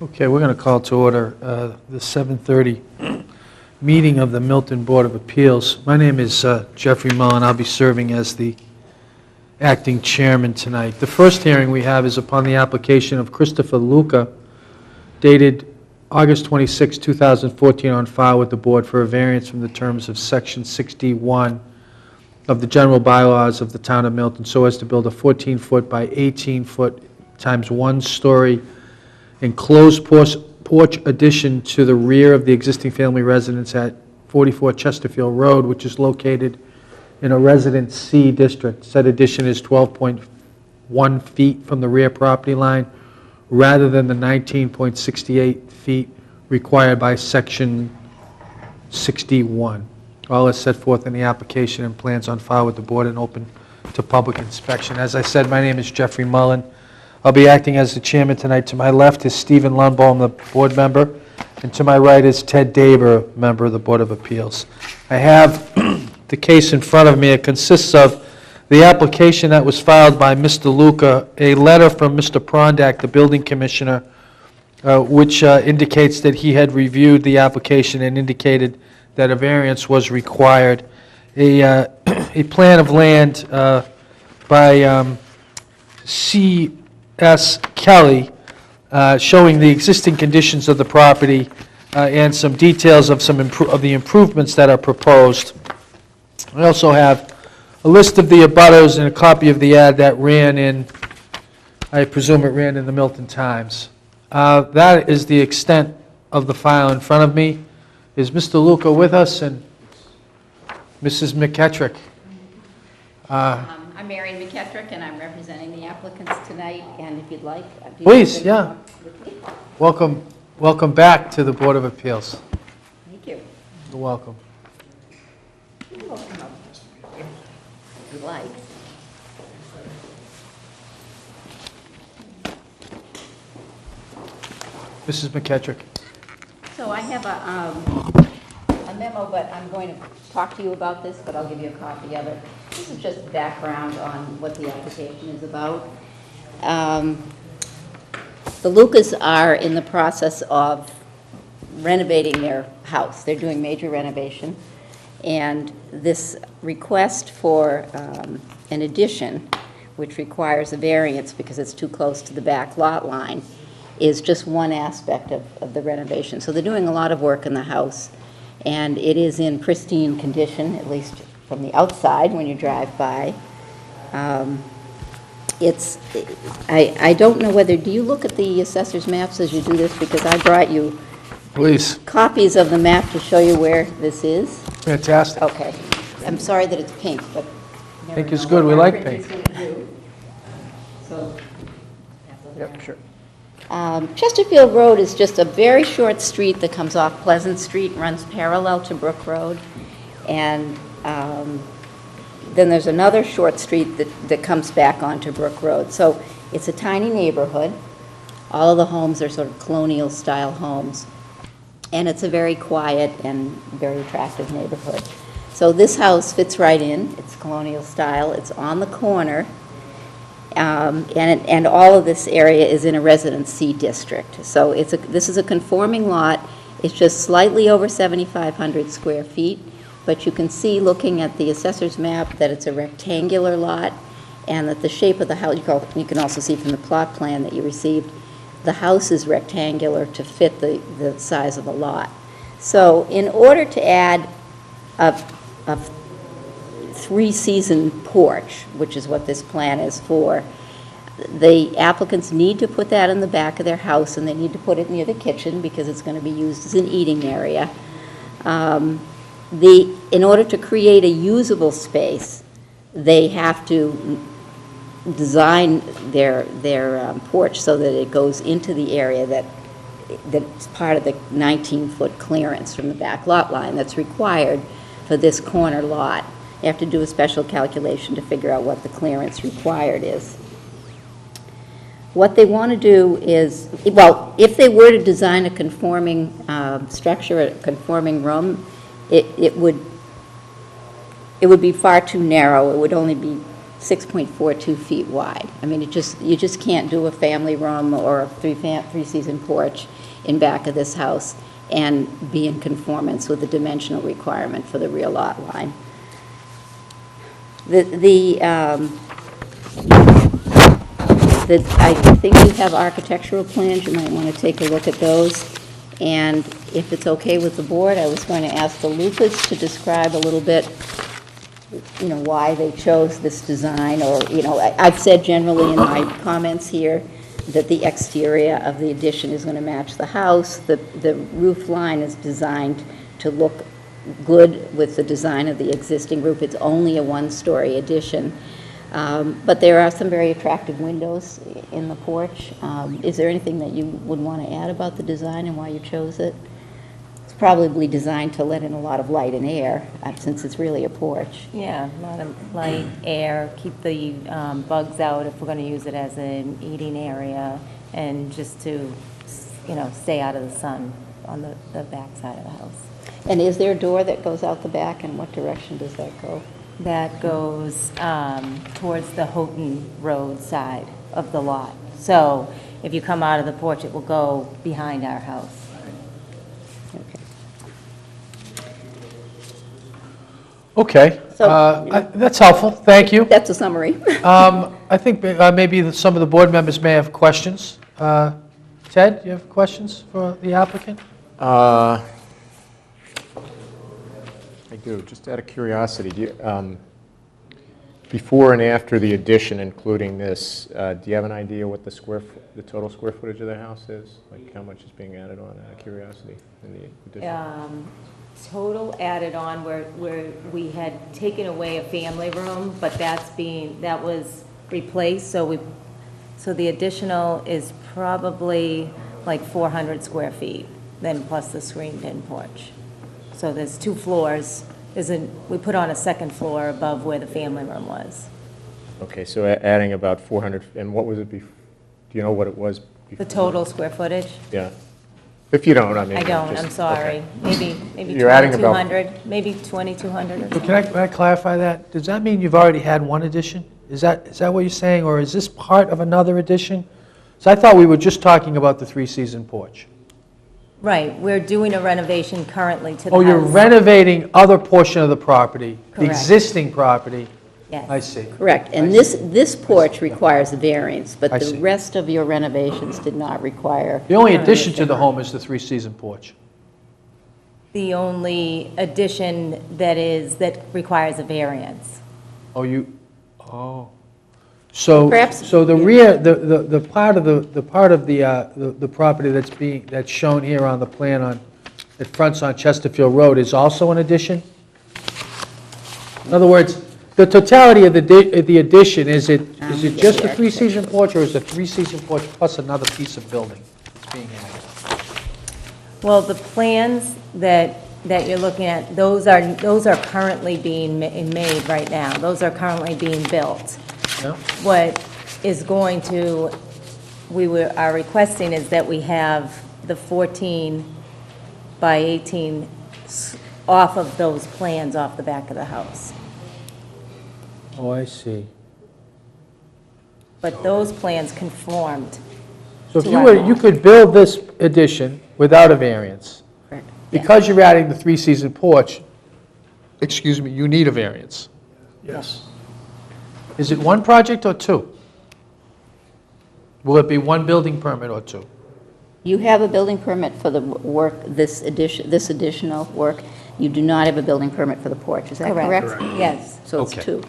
Okay, we're going to call to order the 7:30 meeting of the Milton Board of Appeals. My name is Jeffrey Mullen. I'll be serving as the acting chairman tonight. The first hearing we have is upon the application of Christopher Luca, dated August 26, 2014, on file with the board for a variance from the terms of Section 61 of the general bylaws of the town of Milton so as to build a 14-foot by 18-foot times one-story enclosed porch addition to the rear of the existing family residence at 44 Chesterfield Road, which is located in a Residence C district. Said addition is 12.1 feet from the rear property line, rather than the 19.68 feet required by Section 61. All is set forth in the application and plans on file with the board and open to public inspection. As I said, my name is Jeffrey Mullen. I'll be acting as the chairman tonight. To my left is Stephen Lundbaum, the board member, and to my right is Ted Daber, member of the Board of Appeals. I have the case in front of me. It consists of the application that was filed by Mr. Luca, a letter from Mr. Prondak, the building commissioner, which indicates that he had reviewed the application and indicated that a variance was required. A plan of land by C.S. Kelly showing the existing conditions of the property and some details of the improvements that are proposed. I also have a list of the abutters and a copy of the ad that ran in, I presume it ran in the Milton Times. That is the extent of the file in front of me. Is Mr. Luca with us and Mrs. McKettrick? I'm Mary McKettrick, and I'm representing the applicants tonight. And if you'd like, please, yeah. Welcome back to the Board of Appeals. Thank you. You're welcome. You're welcome. If you'd like. Mrs. McKettrick. So I have a memo, but I'm going to talk to you about this, but I'll give you a copy of it. This is just background on what the application is about. The Lucas are in the process of renovating their house. They're doing major renovation. And this request for an addition, which requires a variance because it's too close to the back lot line, is just one aspect of the renovation. So they're doing a lot of work in the house, and it is in pristine condition, at least from the outside when you drive by. I don't know whether, do you look at the assessor's maps as you do this? Because I brought you Please. Copies of the map to show you where this is. Fantastic. Okay. I'm sorry that it's pink, but Pink is good. We like pink. So, Yep, sure. Chesterfield Road is just a very short street that comes off Pleasant Street, runs parallel to Brook Road, and then there's another short street that comes back onto Brook Road. So it's a tiny neighborhood. All of the homes are sort of colonial style homes, and it's a very quiet and very attractive neighborhood. So this house fits right in. It's colonial style. It's on the corner. And all of this area is in a Residence C district. So this is a conforming lot. It's just slightly over 7,500 square feet, but you can see, looking at the assessor's map, that it's a rectangular lot, and that the shape of the house, you can also see from the plot plan that you received, the house is rectangular to fit the size of the lot. So in order to add a three-season porch, which is what this plan is for, the applicants need to put that in the back of their house, and they need to put it near the kitchen because it's going to be used as an eating area. In order to create a usable space, they have to design their porch so that it goes into the area that's part of the 19-foot clearance from the back lot line that's required for this corner lot. You have to do a special calculation to figure out what the clearance required is. What they want to do is, well, if they were to design a conforming structure, a conforming room, it would be far too narrow. It would only be 6.42 feet wide. I mean, you just can't do a family room or a three-season porch in back of this house and be in conformance with the dimensional requirement for the rear lot line. I think you have architectural plans. You might want to take a look at those. And if it's okay with the board, I was going to ask the Lupas to describe a little bit, you know, why they chose this design, or, you know, I've said generally in my comments here that the exterior of the addition is going to match the house. The roof line is designed to look good with the design of the existing roof. It's only a one-story addition. But there are some very attractive windows in the porch. Is there anything that you would want to add about the design and why you chose it? It's probably designed to let in a lot of light and air, since it's really a porch. Yeah, a lot of light, air, keep the bugs out if we're going to use it as an eating area, and just to, you know, stay out of the sun on the back side of the house. And is there a door that goes out the back, and what direction does that go? That goes towards the Houghton Road side of the lot. So if you come out of the porch, it will go behind our house. Okay, So, you know, that's helpful, thank you. that's a summary. I think maybe some of the board members may have questions. Ted, you have questions for the applicant? I do. Just out of curiosity, do you, before and after the addition, including this, do you have an idea what the total square footage of the house is? Like how much is being added on, out of curiosity, in the addition? Total added on where we had taken away a family room, but that was replaced, so the additional is probably like 400 square feet, then plus the screened-in porch. So there's 2 floors. We put on a second floor above where the family room was. Okay, so adding about 400, and what was it before? Do you know what it was before? The total square footage? Yeah. If you don't, I mean. I don't, just- I'm sorry. okay. Maybe You're adding about- 2,200, maybe 2,200 or But something. can I clarify that? Does that mean you've already had one addition? Is that what you're saying, or is this part of another addition? So I thought we were just talking about the 3-season porch. Right, we're doing a renovation currently to the house. Oh, you're renovating other portion of the property, the Correct. existing property? Yes. I see. Correct, and this porch requires a variance, but I the see. rest of your renovations did not require. The only addition to the home is the 3-season porch. The only addition that requires a variance. Oh. So, Perhaps- so the rear, the part of the property that's shown here on the plan that fronts on Chesterfield Road is also an addition? In other words, the totality of the addition, is it just the 3-season porch, or is it 3-season porch plus another piece of building that's being added? Well, the plans that you're looking at, those are currently being made right now. Those are currently being built. Yeah? What is going to, are requesting is that we have the 14 by 18 off of those plans off the back of the house. Oh, I see. But those plans conformed. So if To you our were, law. you could build this addition without a variance. Correct. Because you're adding the 3-season porch, excuse me, you need a variance. Yes. Is it one project or 2? Will it be one building permit or 2? You have a building permit for the work, this additional work. You do not have a building permit for the porch, is that correct? Yes. So it's Okay. 2.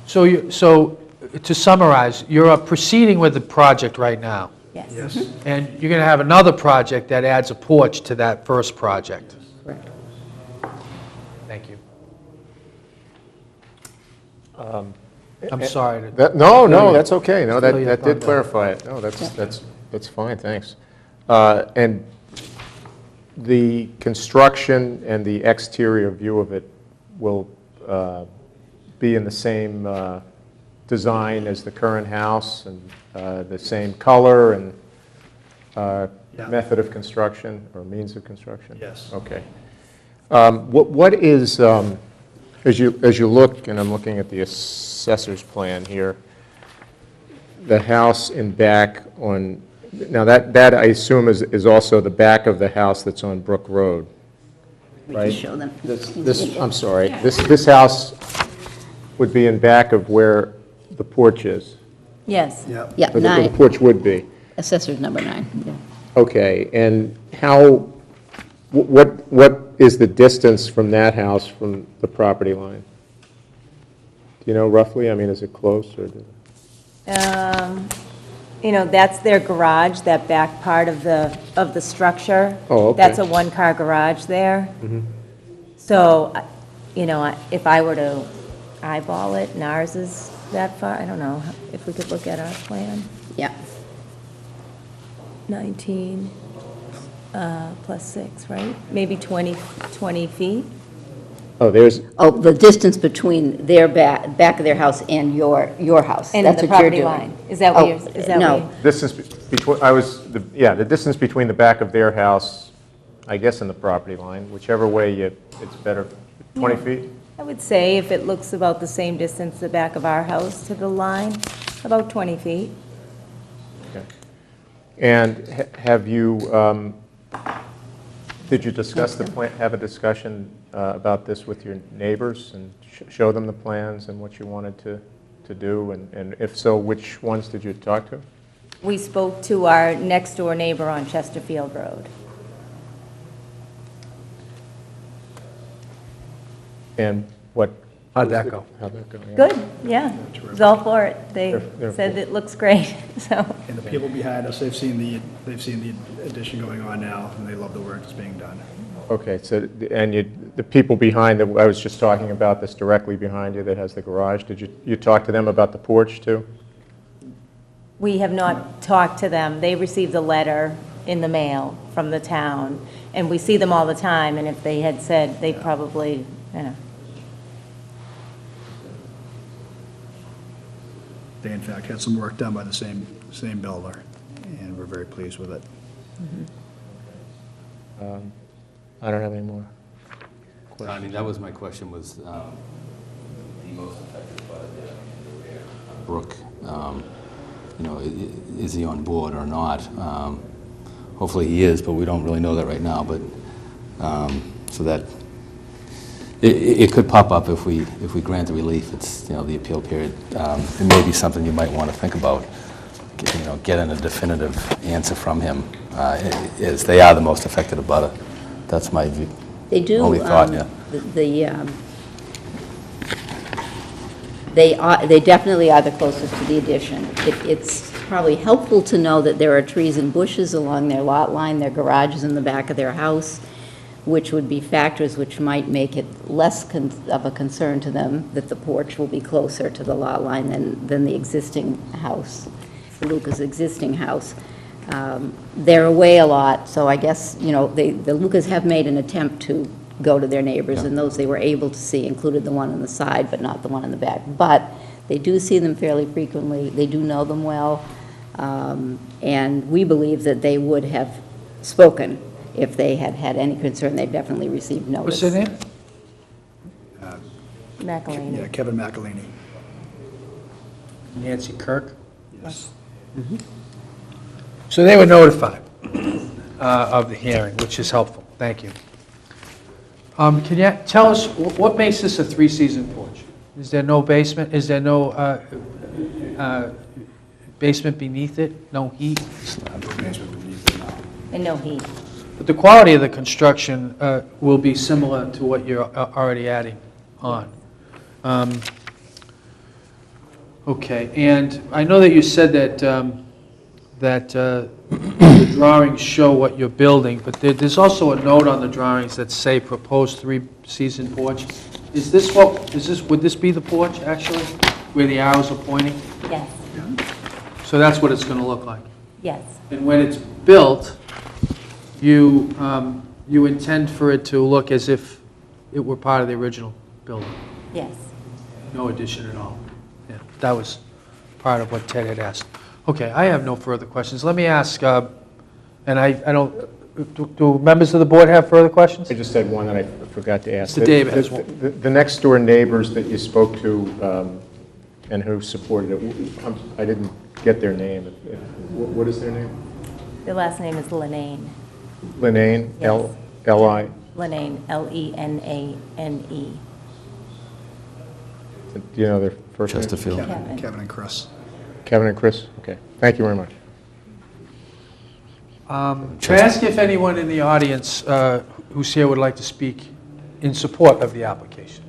So to summarize, you're proceeding with the project right now, Yes. Yes. and you're going to have another project that adds a porch to that first project. Correct. Thank you. I'm sorry to... No, that's okay. No, Fill your that did thunder. clarify it. No, that's fine, thanks. And the construction and the exterior view of it will be in the same design as the current house, and the same color and Yeah. method of construction or means of construction? Yes. Okay. What is, as you look, and I'm looking at the assessor's plan here, the house in back on, now that I assume is also the back of the house that's on Brook Road, We can right? show them. This, I'm sorry, this house would be in back of where the porch is, Yes. Yeah. Yeah, where the 9, porch would be. assessor's number 9. Yeah. Okay, and how, what is the distance from that house from the property line? Do you know roughly? I mean, is it close or? You know, that's their garage, that back part of the structure. Oh, okay. That's a one-car garage there. So, you know, if I were to eyeball it, and ours is that far, I don't know, if we could look at our plan. Yeah. 19 plus 6, right? Maybe 20 feet? Oh, there's, Oh, the distance between their back of their house and your house. And That's the what you're property doing. line. Is that what Oh, you're, is that no. what you? distance between, the distance between the back of their house, I guess, and the property line, whichever way it's better, 20 feet? I would say if it looks about the same distance the back of our house to the line, about 20 feet. Okay. And have you, did you discuss the plan, have a discussion about this with your neighbors and show them the plans and what you wanted to do? And if so, which ones did you talk to? We spoke to our next-door neighbor on Chesterfield Road. And what? How'd that go? How'd that go? Yeah. Good, yeah. It was all for it. They They're said cool. it looks great, so. And the people behind us, they've seen the addition going on now, and they love the work that's being done. Okay, so, and the people behind, I was just talking about this directly behind you that has the garage, did you talk to them about the porch too? We have not talked to them. They received a letter in the mail from the town, and we see them all the time, and if they had said, they probably, you know. They in fact had some work done by the same builder, and we're very pleased with it. I don't have any more. I mean, that was my question, was the most affected by the Brook, you know, is he on board or not? Hopefully he is, but we don't really know that right now, but, so that, it could pop up if we grant the relief. It's, you know, the appeal period. It may be something you might want to think about, you know, getting a definitive answer from him. Is they are the most affected abutter. That's my view. They do. Only thought, yeah. They definitely are the closest to the addition. It's probably helpful to know that there are trees and bushes along their lot line, their garage is in the back of their house, which would be factors which might make it less of a concern to them that the porch will be closer to the lot line than the existing house, Luca's existing house. They're away a lot, so I guess, you know, the Lucas have made an attempt to go to their neighbors, and those they were able to see included the one on the side, but not the one in the back. But they do see them fairly frequently, they do know them well, and we believe that they would have spoken if they had had any concern. They've definitely received notice. What's their name? McElhaney. Yeah, Kevin McElhaney. Nancy Kirk. Yes. So they were notified of the hearing, which is helpful. Thank you. Can you tell us, what makes this a three-season porch? Is there no basement? Is there no basement beneath it? No heat? And no heat. But the quality of the construction will be similar to what you're already adding on. Okay, and I know that you said that the drawings show what you're building, but there's also a note on the drawings that say proposed three-season porch. Would this be the porch, actually, where the arrows are pointing? Yes, So that's what it's going to look like. yes, And when it's built, you intend for it to look as if it were part of the original building? yes. No addition at all? Yeah, that was part of what Ted had asked. Okay, I have no further questions. Let me ask, and I don't, do members of the board have further questions? I just had one that I forgot to ask. Mr. David has one. The next-door neighbors that you spoke to, and who supported it. I didn't get their name. What is their name? The last name is Lenane. Lenane, Yes. L-I? Lenane, L-E-N-A-N-E. Do you know their first name? Chesterfield. Kevin and Chris. Kevin and Chris? Okay. Thank you very much. Can I ask if anyone in the audience who's here would like to speak in support of the application?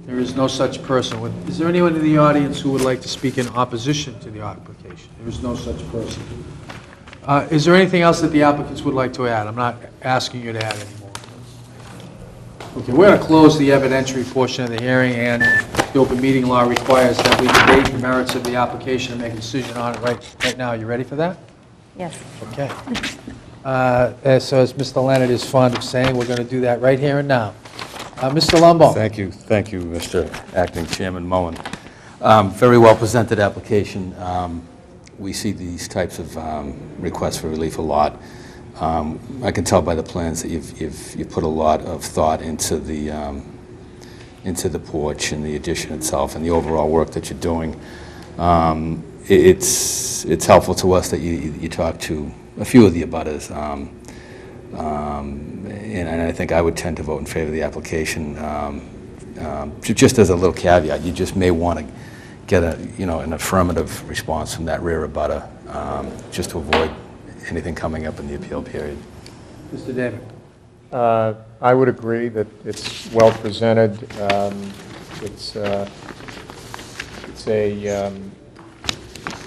There is no such person. Is there anyone in the audience who would like to speak in opposition to the application? There is no such person. Is there anything else that the applicants would like to add? I'm not asking you to add anymore. Okay, we're going to close the evidentiary portion of the hearing, and the open meeting law requires that we debate the merits of the application and make a decision on it right now. You ready for that? Yes. Okay. So as Mr. Leonard is fond of saying, we're going to do that right here and now. Mr. Lumbo. Thank you, Mr. Acting Chairman Mullen. Very well presented application. We see these types of requests for relief a lot. I can tell by the plans that you've put a lot of thought into the porch and the addition itself and the overall work that you're doing. It's helpful to us that you talk to a few of the abutters, and I think I would tend to vote in favor of the application. Just as a little caveat, you just may want to get an affirmative response from that rear abutter, just to avoid anything coming up in the appeal period. Mr. David. I would agree that it's well presented. It's a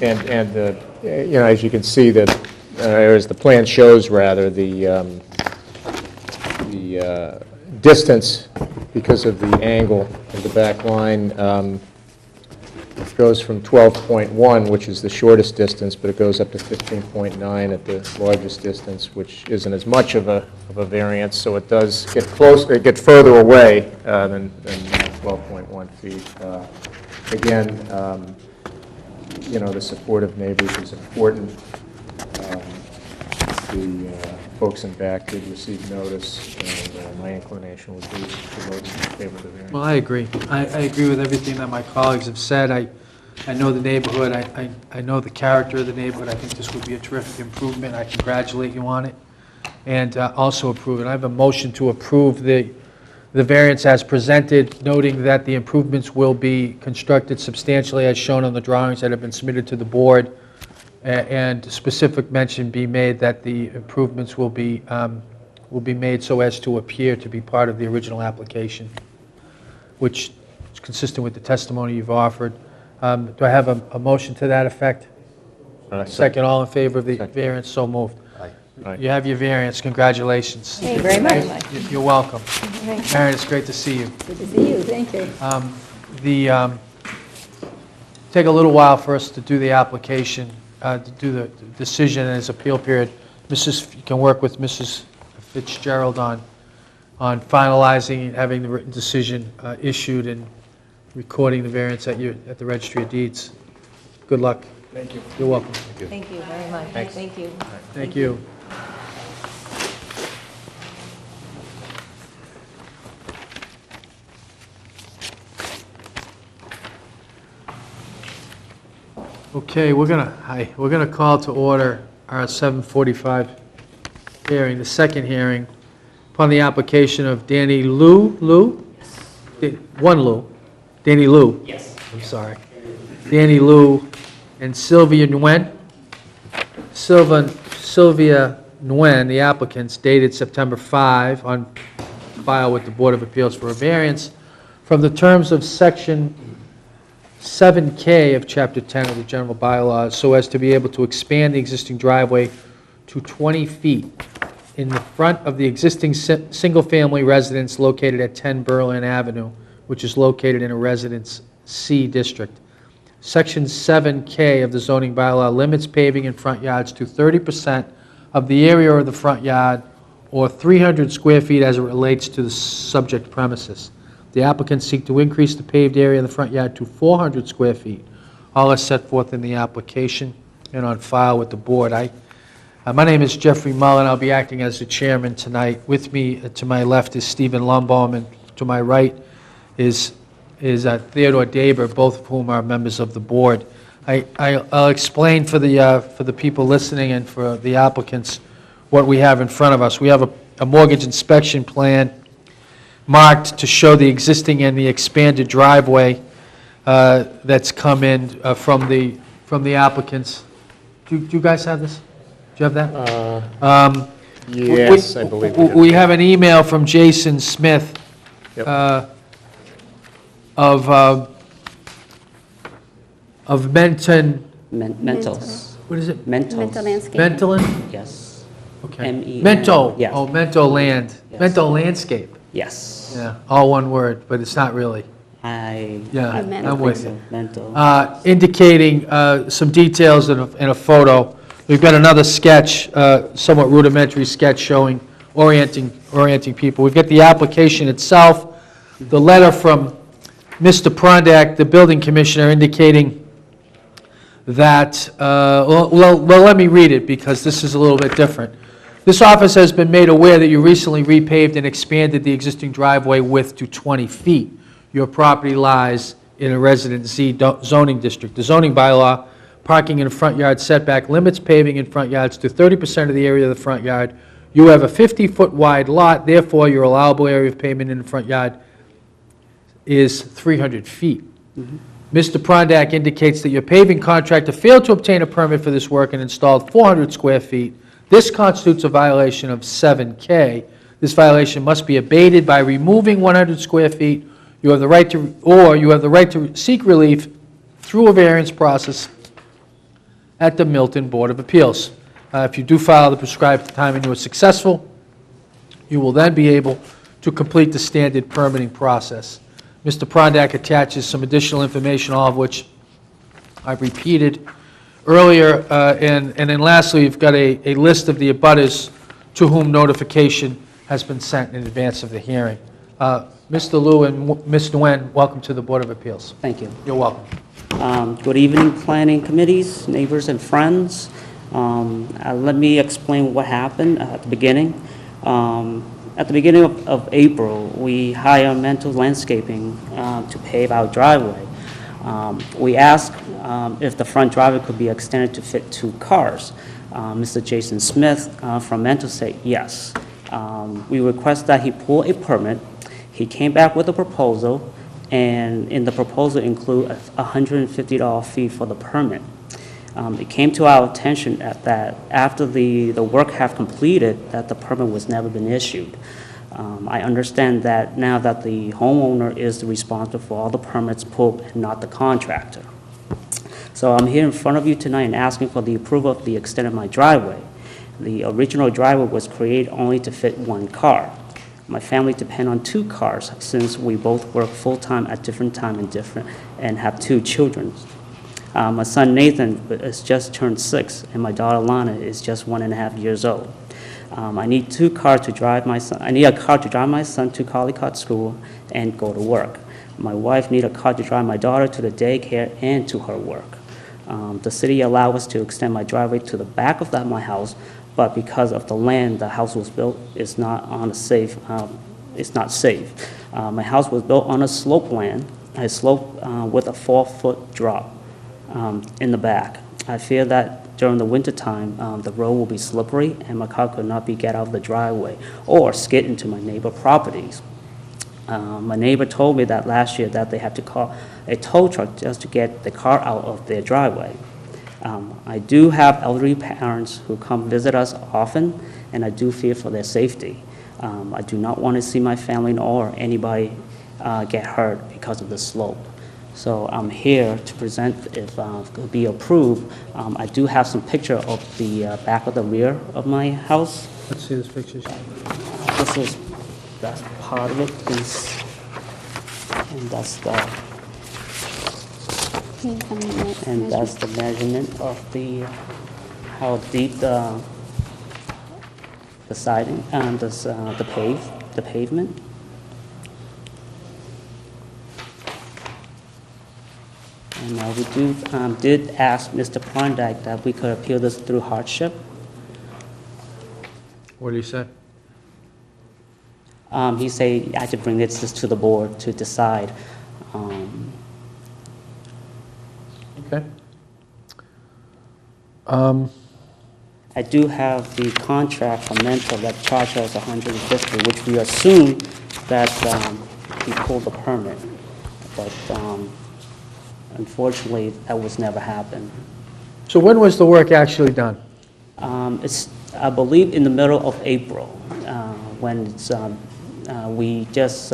as you can see that, as the plan shows, rather the distance, because of the angle of the back line, goes from 12.1, which is the shortest distance, but it goes up to 15.9 at the largest distance, which isn't as much of a variance. So it does get further away than 12.1 feet. Again, the support of neighbors is important. The folks in back did receive notice, and my inclination would be to vote in favor of the variance. Well, I agree. I agree with everything that my colleagues have said. I know the neighborhood. I know the character of the neighborhood. I think this would be a terrific improvement. I congratulate you on it, and also approve it. I have a motion to approve the variance as presented, noting that the improvements will be constructed substantially as shown on the drawings that have been submitted to the board, and specific mention be made that the improvements will be made so as to appear to be part of the original application, which is consistent with the testimony you've offered. Do I have a motion to that effect? Second, all in favor of the variance? So moved. Aye. You have your variance. Congratulations. Thank you very much. You're welcome. Aaron, it's great to see you. Good to see you, thank you. Take a little while for us to do the application, to do the decision and its appeal period. You can work with Mrs. Fitzgerald on finalizing, having the written decision issued, and recording the variance at the Registry of Deeds. Good luck. Thank you. You're welcome. Thank you very much. Thanks. Thank you. Thank you. Okay, we're gonna call to order our 7:45 hearing, the second hearing, upon the application of Danny Lou? Danny Lou. Yes. I'm sorry. Danny Lou and Sylvia Nguyen. Sylvia Nguyen, the applicants, dated September 5, on file with the Board of Appeals for a variance from the terms of Section 7K of Chapter 10 of the General Bylaws, so as to be able to expand the existing driveway to 20 feet in the front of the existing single-family residence located at 10 Berlin Avenue, which is located in a Residence C district. Section 7K of the zoning bylaw limits paving in front yards to 30% of the area of the front yard, or 300 square feet as it relates to the subject premises. The applicants seek to increase the paved area in the front yard to 400 square feet. All are set forth in the application and on file with the board. My name is Jeffrey Mullen. I'll be acting as the chairman tonight. With me to my left is Stephen Lumbaum, and to my right is is Theodore Daber, both of whom are members of the board. I'll explain for the people listening and for the applicants what we have in front of us. We have a mortgage inspection plan marked to show the existing and the expanded driveway that's come in from the applicants. Do you guys have this? Do you have that? Yes, I believe we do. We have an email from Jason Smith Yep. of Menton, Mentals. what is it? Mentals. Mental landscape. Mentolin? Yes. Okay. M-E-N. Mento. Yes. Oh, Mento Land. Yes. Mento Landscape. Yes. Yeah, all one word, but it's not really. Yeah, I I'm think with so. you. Mental. Indicating some details in a photo. We've got another sketch, somewhat rudimentary sketch showing, orienting people. We've got the application itself, the letter from Mr. Prondak, the building commissioner, indicating that, well, let me read it because this is a little bit different. This office has been made aware that you recently repaved and expanded the existing driveway width to 20 feet. Your property lies in a Resident Z zoning district. The zoning bylaw, parking in a front yard setback, limits paving in front yards to 30% of the area of the front yard. You have a 50-foot wide lot, therefore your allowable area of pavement in the front yard is 300 feet. Mr. Prondak indicates that your paving contractor failed to obtain a permit for this work and installed 400 square feet. This constitutes a violation of 7K. This violation must be abated by removing 100 square feet. You have the right to seek relief through a variance process at the Milton Board of Appeals. If you do file the prescribed time and you are successful, you will then be able to complete the standard permitting process. Mr. Prondak attaches some additional information, all of which I've repeated earlier. And then lastly, you've got a list of the abutters to whom notification has been sent in advance of the hearing. Mr. Liu and Ms. Nguyen, welcome to the Board of Appeals. Thank you. You're welcome. Good evening, planning committees, neighbors, and friends. Let me explain what happened at the beginning. At the beginning of April, we hired Mental Landscaping to pave our driveway. We asked if the front driveway could be extended to fit 2 cars. Mr. Jason Smith from Mental said yes. We request that he pull a permit. He came back with a proposal, and in the proposal include a $150 fee for the permit. It came to our attention that after the work have completed, that the permit was never been issued. I understand that now that the homeowner is responsible for all the permits pulled and not the contractor. So I'm here in front of you tonight and asking for the approval of the extent of my driveway. The original driveway was created only to fit 1 car. My family depend on 2 cars since we both work full-time at different times and have 2 children. My son Nathan has just turned 6, and my daughter Lana is just 1.5 years old. I need 2 cars to drive my son. I need a car to drive my son to Collycott School and go to work. My wife needs a car to drive my daughter to the daycare and to her work. The city allowed us to extend my driveway to the back of my house, but because of the land the house was built, it's not on a safe. It's not safe. My house was built on a slope land, a slope with a 4-foot drop in the back. I fear that during the winter time, the road will be slippery and my car could not get out of the driveway or skid into my neighbor properties. My neighbor told me that last year that they had to call a tow truck just to get the car out of their driveway. I do have elderly parents who come visit us often, and I do fear for their safety. I do not want to see my family or anybody get hurt because of the slope. So I'm here to present, if it could be approved. I do have some picture of the back of the rear of my house. Let's see this picture. That's part of it, and that's the. And that's the measurement of how deep the siding and the pavement. And we did ask Mr. Prondak that we could appeal this through hardship. What do you say? He said I had to bring this to the board to decide. Okay. I do have the contract from Mentor that charged us $150, which we assume that he pulled the permit. But unfortunately, that was never happened. So when was the work actually done? It's, I believe, in the middle of April, when it's, we just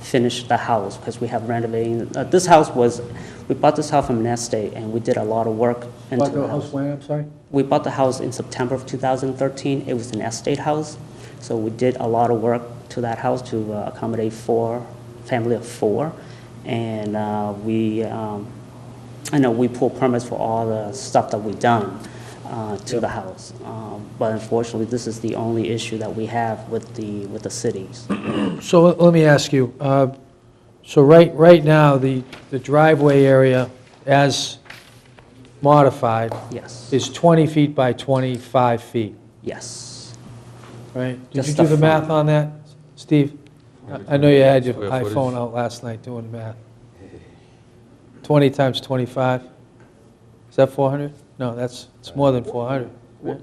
finished the house, because we have renovating. This house was, we bought this house from an estate, and we did a lot of work into Bought the the house. house when, I'm sorry? We bought the house in September of 2013. It was an estate house, so we did a lot of work to that house to accommodate family of four, and I know we pulled permits for all the stuff that we done to the house, but unfortunately, this is the only issue that we have with the cities. So let me ask you, so right now, the driveway area as modified Yes, is 20 feet by 25 feet, yes. right? Did you Just do the the math front. on that, Steve? I know you had your Square footage. iPhone out last night doing the math. 20 times 25, is that 400? No, it's more than 400. right?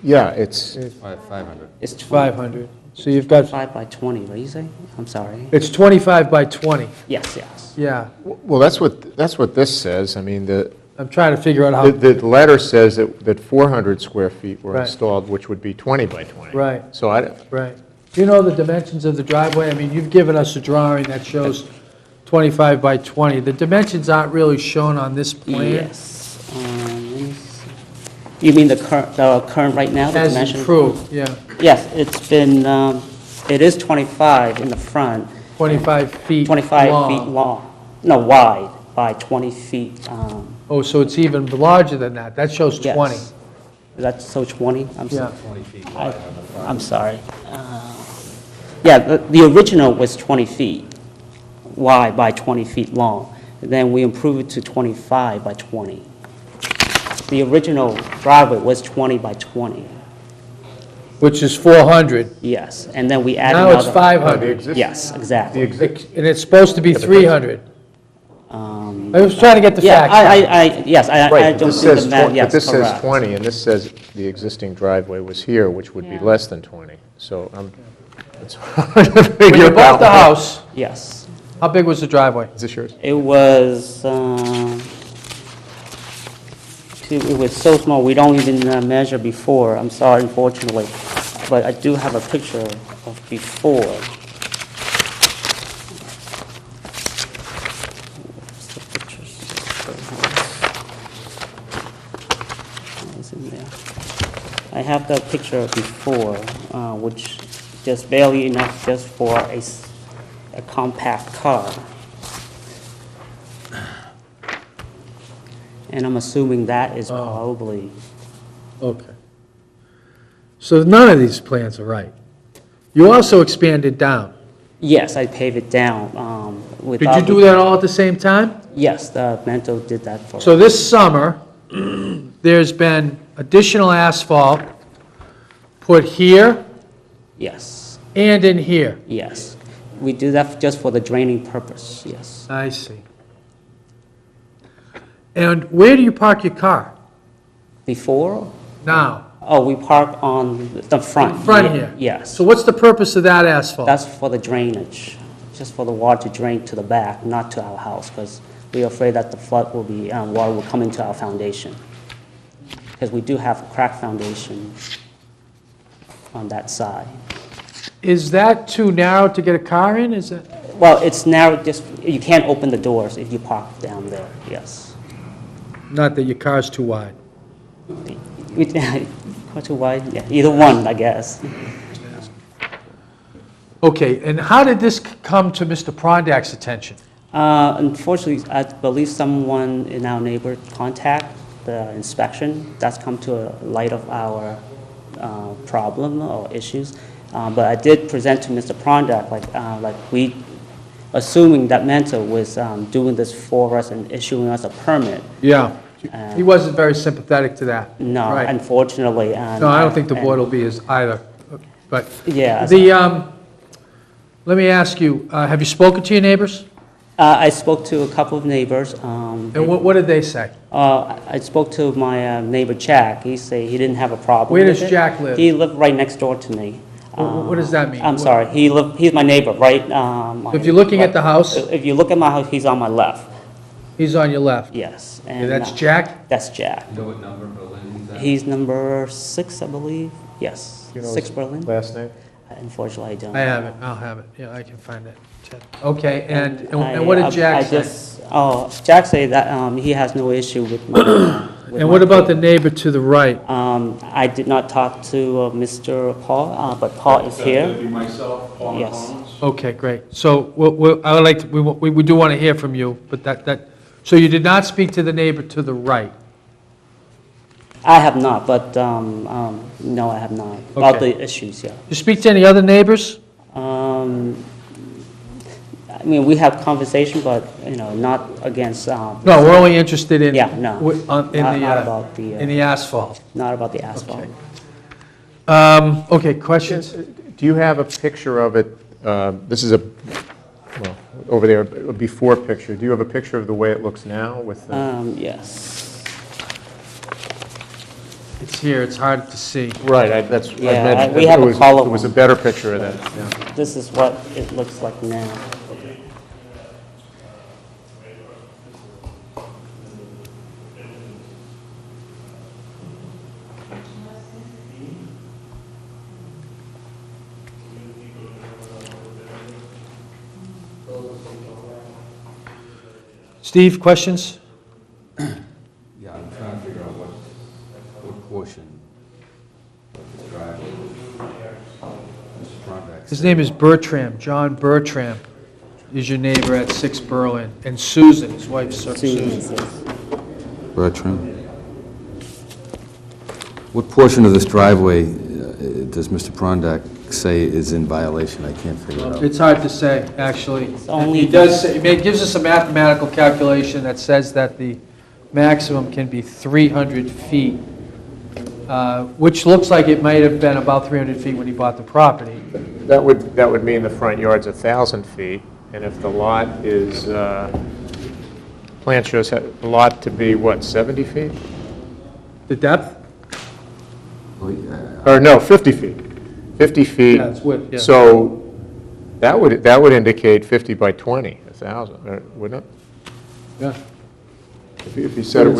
Yeah, it's, 500. It's 500. So you've got, 5 by 20, what do you say? I'm sorry. it's 25 by 20, Yes, yes. yeah. well, that's what this says. I mean, I'm trying to figure out how, the letter says that 400 square feet were Right. installed, which would be 20 by 20. Right. So right. Do you know the dimensions of the driveway? I mean, you've given us a drawing that shows 25 by 20. The dimensions aren't really shown on this plan. Yes. Let me see. You mean the current right now, the As dimension? improved, yeah. Yes, it's been, it is 25 in the front, 25 feet 25 long. feet long, no, wide, by 20 feet. Oh, so it's even larger than that. That shows 20. Yes. Is that so 20? I'm Yeah. sorry. I'm sorry. Yeah, the original was 20 feet wide by 20 feet long. Then we improved it to 25 by 20. The original driveway was 20 by 20, Which is 400. yes. And then we added Now another. it's 500. Yes, exactly. And it's supposed to be 300. I was trying to get the Yeah, facts. yes, I Right, but don't this think says, the math, but yes, this says correct. 20, and this says the existing driveway was here, which would be Yeah. less than 20. So it's hard to When figure you out. bought the house, Yes. how big was the driveway? Is this yours? It was, it was so small, we don't even measure before. I'm sorry, unfortunately. But I do have a picture of before. Where's the pictures? It's in there. I have the picture before, which just barely enough just for a compact car. And I'm assuming that is probably, Okay. So none of these plans are right. You also expanded down. yes, I paved it down. Did without you do that all at the same time? Yes, the Mento did that for us. So this summer, there's been additional asphalt put here Yes, and in here. yes. We do that just for the draining purpose, yes. I see. And where do you park your car Before, now? oh, we park on the front. In front here? Yes. So what's the purpose of that asphalt? That's for the drainage, just for the water to drain to the back, not to our house, because we're afraid that the flood will be, water will come into our foundation. Because we do have a cracked foundation on that side. Is that too narrow to get a car in? Is it? Well, it's narrow, just, you can't open the doors if you park down there, yes. Not that your car's too wide. Quite too wide, yeah, either one, I guess. Okay, and how did this come to Mr. Prondak's attention? Unfortunately, I believe someone in our neighbor contact the inspection. That's come to a light of our problem or issues. But I did present to Mr. Prondak, like we, assuming that Mento was doing this for us and issuing us a permit. Yeah, he wasn't very sympathetic to that. No, Right. unfortunately. No, I don't think the board will be as either, but. Yeah. Let me ask you, have you spoken to your neighbors? I spoke to a couple of neighbors. And what did they say? I spoke to my neighbor Jack. He said he didn't have a problem Where with does it. Jack live? He lived right next door to me. What does that mean? I'm sorry, he's my neighbor, right? If you're looking at the house, If you look at my house, he's on my left, he's on your left. yes. Okay, And that's Jack? That's Jack. You know what number building he's at? He's number 6, I believe. Yes, You know 6 his Berlin. last name? Unfortunately, I don't. I have it, I'll have it, yeah, I can find it. Okay, and what did Jack say? Jack said that he has no issue with my. with And my what about the neighbor to the right? I did not talk to Mr. Paul, but Paul is here. That'd be myself, Paul Yes. Collins. Okay, great. So I would like to, we do want to hear from you, but so you did not speak to the neighbor to the right? I have not, but no, I have not. About Okay. the issues, yeah. You speak to any other neighbors? I mean, we have conversation, but, not against, No, we're only interested in. Yeah, no. Not about in the asphalt. not about the asphalt. Okay, questions? Do you have a picture of it? This is well, over there, a before picture. Do you have a picture of the way it looks now with the... Yes. It's here, it's hard to see. Right, that's, I Yeah, meant, we have a color it was a one. better picture of that, yeah. This is what it looks like now. Steve, questions? Yeah, I'm trying to figure out what portion of this driveway Mr. Prondak His name is Bertram, John Bertram is your neighbor at 6 Berlin, and Susan, his wife, Susan. Bertram. What portion of this driveway does Mr. Prondak say is in violation? I can't figure it out. It's hard to say, actually. only- He does, say- it gives us a mathematical calculation that says that the maximum can be 300 feet, which looks like it might have been about 300 feet when he bought the property. That would mean the front yard's 1,000 feet, and if the lot is, plan shows the lot to be, what, 70 feet? The depth? Well, Or no, 50 feet. 50 feet. Yeah, it's width, yeah. So that would indicate 50 by 20, 1,000, wouldn't it? Yeah. If he said it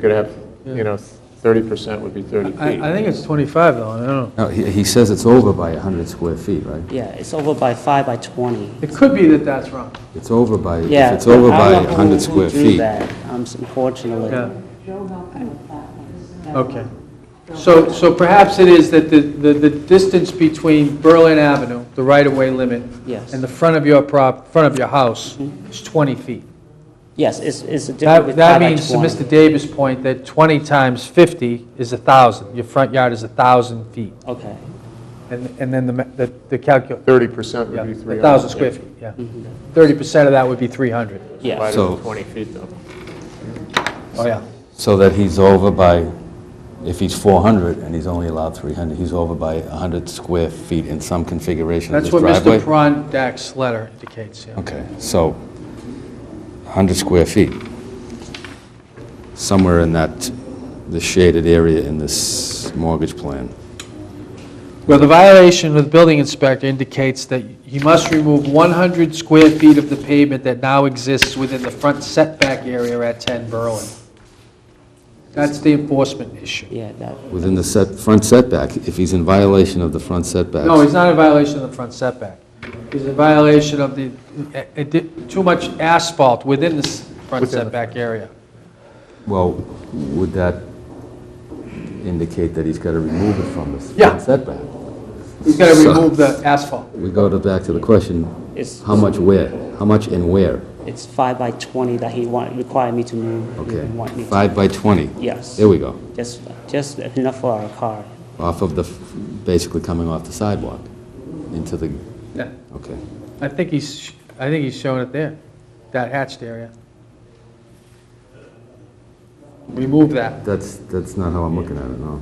could have, 30% would be 30 feet. I think it's 25, though, I don't know. No, he says it's over by 100 square feet, right? Yeah, it's over by 5 by 20. It could be that that's wrong. It's over by, if Yeah. it's over I by don't know 100 who square drew feet. that, unfortunately. Yeah. Okay. So perhaps it is that the distance between Berlin Avenue, the right-of-way limit, Yes. and the front of your house is 20 feet. Yes, it's a difference That with 5 that by means, to 20. Mr. Davis' point, that 20 times 50 is 1,000. Your front yard is 1,000 feet. Okay, And then the calculation, 30% would yeah, be 300. 1,000 square feet, yeah. 30% of that would be 300. yeah. Divided So- by 20 feet, though. Oh, yeah. So that he's over by, if he's 400 and he's only allowed 300, he's over by 100 square feet in some configuration of That's this what driveway? Mr. Prondak's letter indicates, yeah. Okay, so 100 square feet. Somewhere in the shaded area in this mortgage plan. Well, the violation of the building inspector indicates that he must remove 100 square feet of the pavement that now exists within the front setback area at 10 Berlin. That's the enforcement issue. Yeah, that, Within the front setback, if he's in violation of the front setbacks. No, he's not in violation of the front setback. He's in violation of too much asphalt within the front Within the- setback area. Well, would that indicate that he's got to remove it from the Yeah. front setback? He's got to So- remove the asphalt. We go back to the question, it's, how much where? How much and where? it's 5 by 20 that he required me to move. He Okay, didn't want me to- 5 by 20. Yes. There we go. Just enough for our car. Off of basically coming off the sidewalk into the, Yeah. okay. I think he's showing it there, that hatched area. Remove that. That's not how I'm looking at it, no.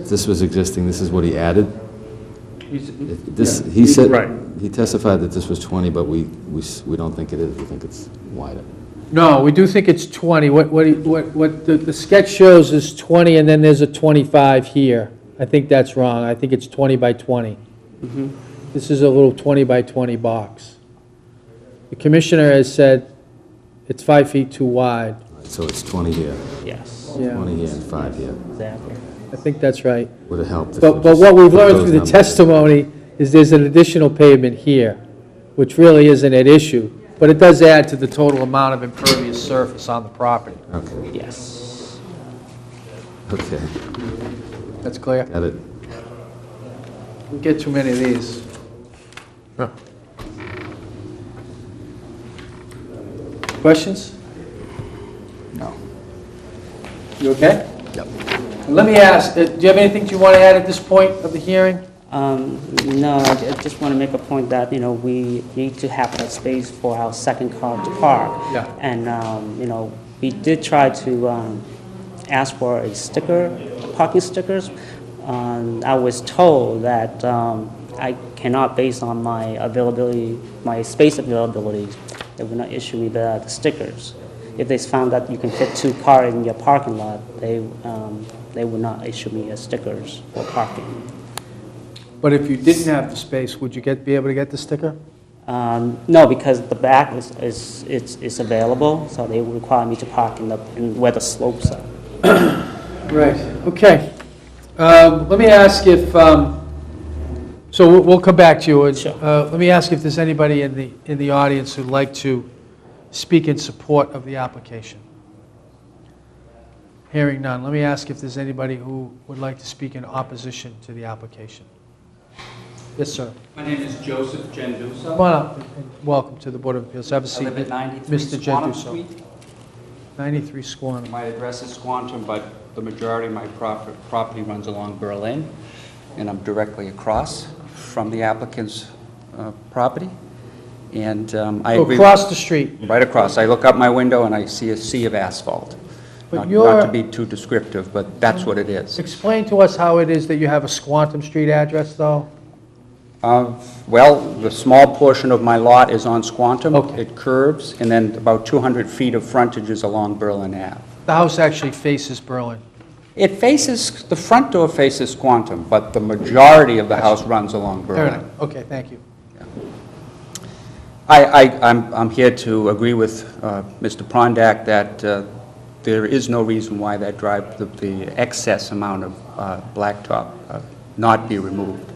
This was existing, this is what he added? He said, Right. he testified that this was 20, but we don't think it is. We think it's wider. No, we do think it's 20. What the sketch shows is 20, and then there's a 25 here. I think that's wrong. I think it's 20 by 20. This is a little 20 by 20 box. The commissioner has said it's 5 feet too wide. So it's 20 here, Yes, Yeah, 20 here, and 5 here. exactly. I think that's right. Would have helped if But we just what we've put learned those through the numbers. testimony is there's an additional pavement here, which really isn't an issue, but it does add to the total amount of impervious surface on the property. Okay, Yes. okay, That's clear? got it. We get too many of these. Questions? No. You okay? Yep. Let me ask, do you have anything you want to add at this point of the hearing? No, I just want to make a point that, we need to have that space for our second car to park. Yeah. And, we did try to ask for a sticker, parking stickers. I was told that I cannot, based on my availability, my space availability, they would not issue me the stickers. If they found that you can fit 2 cars in your parking lot, they would not issue me stickers for parking. But if you didn't have the space, would you be able to get the sticker? No, because the back is available, so they would require me to park in where the slopes are. Right, okay. Let me ask if, so we'll come back to you. Sure. Let me ask if there's anybody in the audience who'd like to speak in support of the application. Hearing none, let me ask if there's anybody who would like to speak in opposition to the application. Yes, sir. My name is Joseph Genduso. Come on up, and welcome to the Board of Appeals. Have a I seat. live at 93 Mr. Squantum Genduso. Street. 93 Squantum. My address is Squantum, but the majority of my property runs along Berlin, and I'm directly across from the applicant's property. And I agree. Across the street. Right across. I look out my window and I see a sea of asphalt. But Not to be too descriptive, but that's what it is. Explain to us how it is that you have a Squantum Street address, though? Well, the small portion of my lot is on Squantum. Okay. It curves, and then about 200 feet of frontage is along Berlin Ave. The house actually faces Berlin. It faces, the front door faces Squantum, but the majority of the house runs along Fair Berlin. enough. Okay, thank you. I'm here to agree with Mr. Prondak that there is no reason why that the excess amount of blacktop not be removed.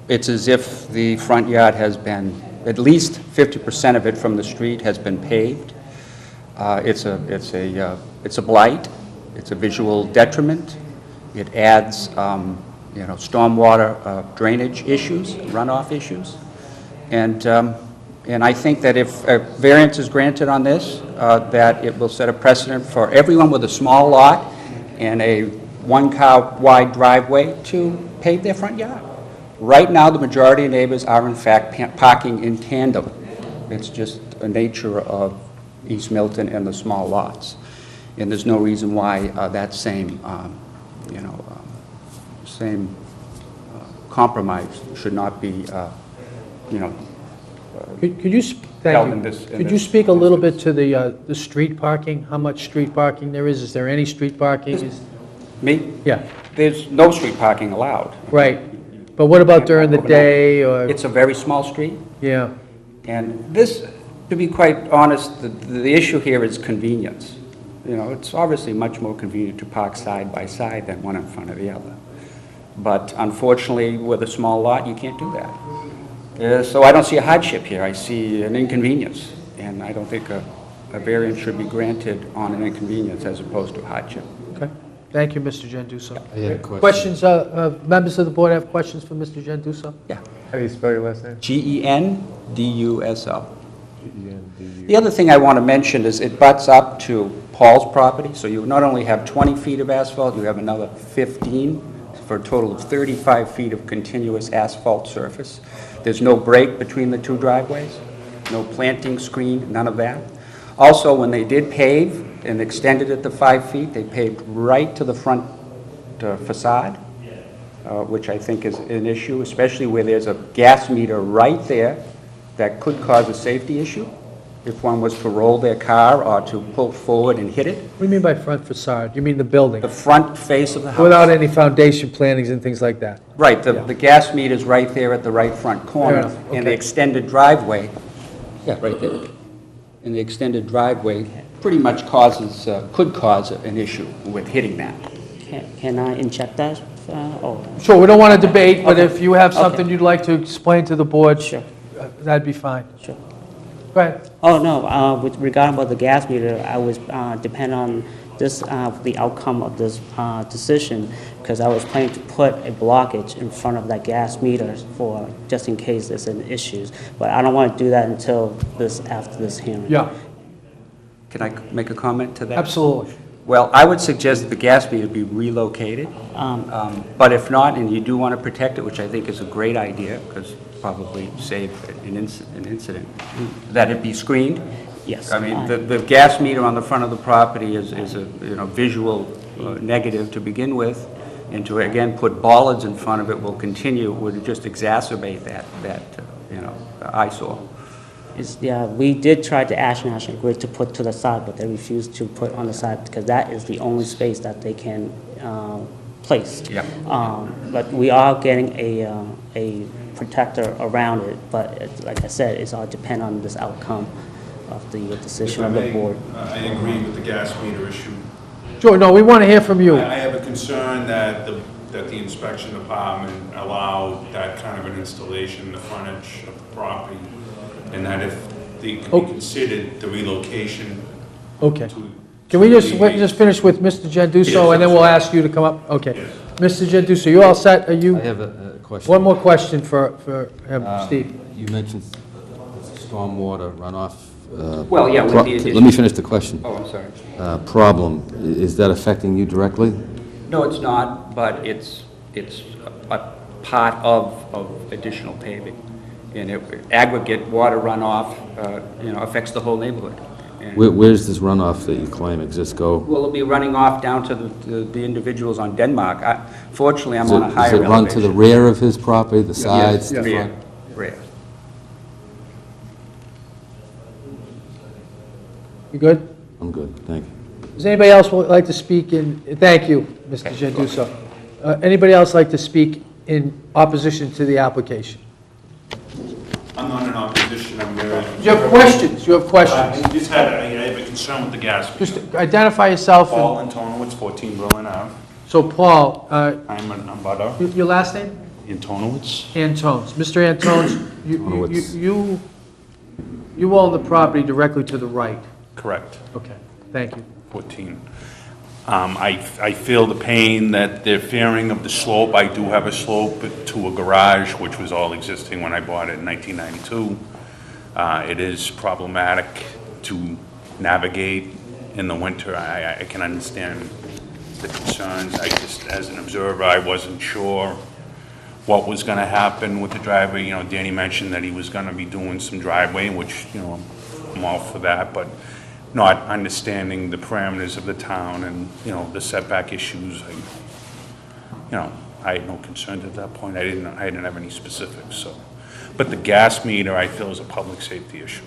It's as if the front yard has been, at least 50% of it from the street has been paved. It's a blight. It's a visual detriment. It adds, stormwater drainage issues, runoff issues. And I think that if a variance is granted on this, that it will set a precedent for everyone with a small lot and a one-car wide driveway to pave their front yard. Right now, the majority of neighbors are in fact parking in tandem. It's just a nature of East Milton and the small lots. And there's no reason why that same compromise should not be, Could you, thank held you. in this- in Could you this- speak a little bit to the street parking? How much street parking there is? Is there any street parking? me, Yeah, there's no street parking allowed. right. But what about during the day, or, It's a very small street. yeah, And this, to be quite honest, the issue here is convenience. It's obviously much more convenient to park side by side than one in front of the other. But unfortunately, with a small lot, you can't do that. So I don't see a hardship here. I see an inconvenience. And I don't think a variance should be granted on an inconvenience as opposed to hardship. okay. Thank you, Mr. Genduso. I had a question. Questions, members of the board have questions for Mr. Genduso? Yeah. How do you spell your last name? Genduso. G-E-N-D-U. The other thing I want to mention is it butts up to Paul's property, so you not only have 20 feet of asphalt, you have another 15, for a total of 35 feet of continuous asphalt surface. There's no break between the two driveways, no planting screen, none of that. Also, when they did pave and extended it to 5 feet, they paved right to the front facade. which I think is an issue, especially where there's a gas meter right there that could cause a safety issue if one was to roll their car or to pull forward and hit it. What do you mean by front facade? You mean the building? The front face of the house. Without any foundation plantings and things like that? Right, the gas meter's right there at the right front corner. Fair enough, And the okay. extended driveway, yeah, right there. And the extended driveway pretty much causes, could cause an issue with hitting that. Can I inject that? Oh, Sure, we don't want to debate, but Okay. if you have Okay. something you'd like to explain to the board, Sure. That'd be fine. sure. Go ahead. Oh, no, with regard about the gas meter, I was, depend on this, the outcome of this decision, because I was planning to put a blockage in front of that gas meter for, just in case there's an issues. But I don't want to do that until this, after this hearing. Yeah, Can I make a comment to that? absolutely. Well, I would suggest the gas meter be relocated. But if not, and you do want to protect it, which I think is a great idea, because probably save an incident, that it be screened. Yes. I mean, the gas meter on the front of the property is a, visual negative to begin with, and to, again, put bollards in front of it will continue, would just exacerbate that eyesore. Yeah, we did try to ask National Grid to put to the side, but they refused to put on the side because that is the only space that they can place. Yeah. But we are getting a protector around it, but like I said, it's all depend on this outcome of the decision of the board. I agree with the gas meter issue. Sure, no, we want to hear from you. I have a concern that the inspection department allowed that kind of an installation in the frontage of the property, and that if they could be considered the relocation Okay. to... Can we just finish with Mr. Genduso, and then we'll ask you to come up? Okay. Yes. Mr. Genduso, you all set? Are you? I have a question. One more question for him, Steve. You mentioned stormwater runoff. Well, yeah, with the addition- Let me finish the question. Oh, I'm sorry. Problem, is that affecting you directly? No, it's not, but it's a part of additional paving. And aggregate water runoff, affects the whole neighborhood. And Where's this runoff that you claim exists go? Well, it'll be running off down to the individuals on Denmark. Fortunately, I'm on a higher Does elevation. it run to the rear of his property, the sides, the Rear, front? rear. You good? I'm good, thank you. Does anybody else would like to speak in, thank you, Mr. Genduso. Anybody else like to speak in opposition to the application? I'm not in opposition, I'm very... You have questions, you have questions. I have a concern with the gas meter. Just identify yourself. Paul Antonowitz, 14 Berlin Ave. So, Paul, I'm an abutter. your last name? Antonowitz. Antones. Mr. Antones, you own the property directly to the right. Correct. Okay, thank you. 14. I feel the pain that they're fearing of the slope. I do have a slope to a garage, which was all existing when I bought it in 1992. It is problematic to navigate in the winter. I can understand the concerns. I just, as an observer, I wasn't sure what was going to happen with the driveway. Danny mentioned that he was going to be doing some driveway, which, I'm all for that, but not understanding the parameters of the town and, the setback issues. I had no concerns at that point. I didn't have any specifics, so. But the gas meter, I feel, is a public safety issue.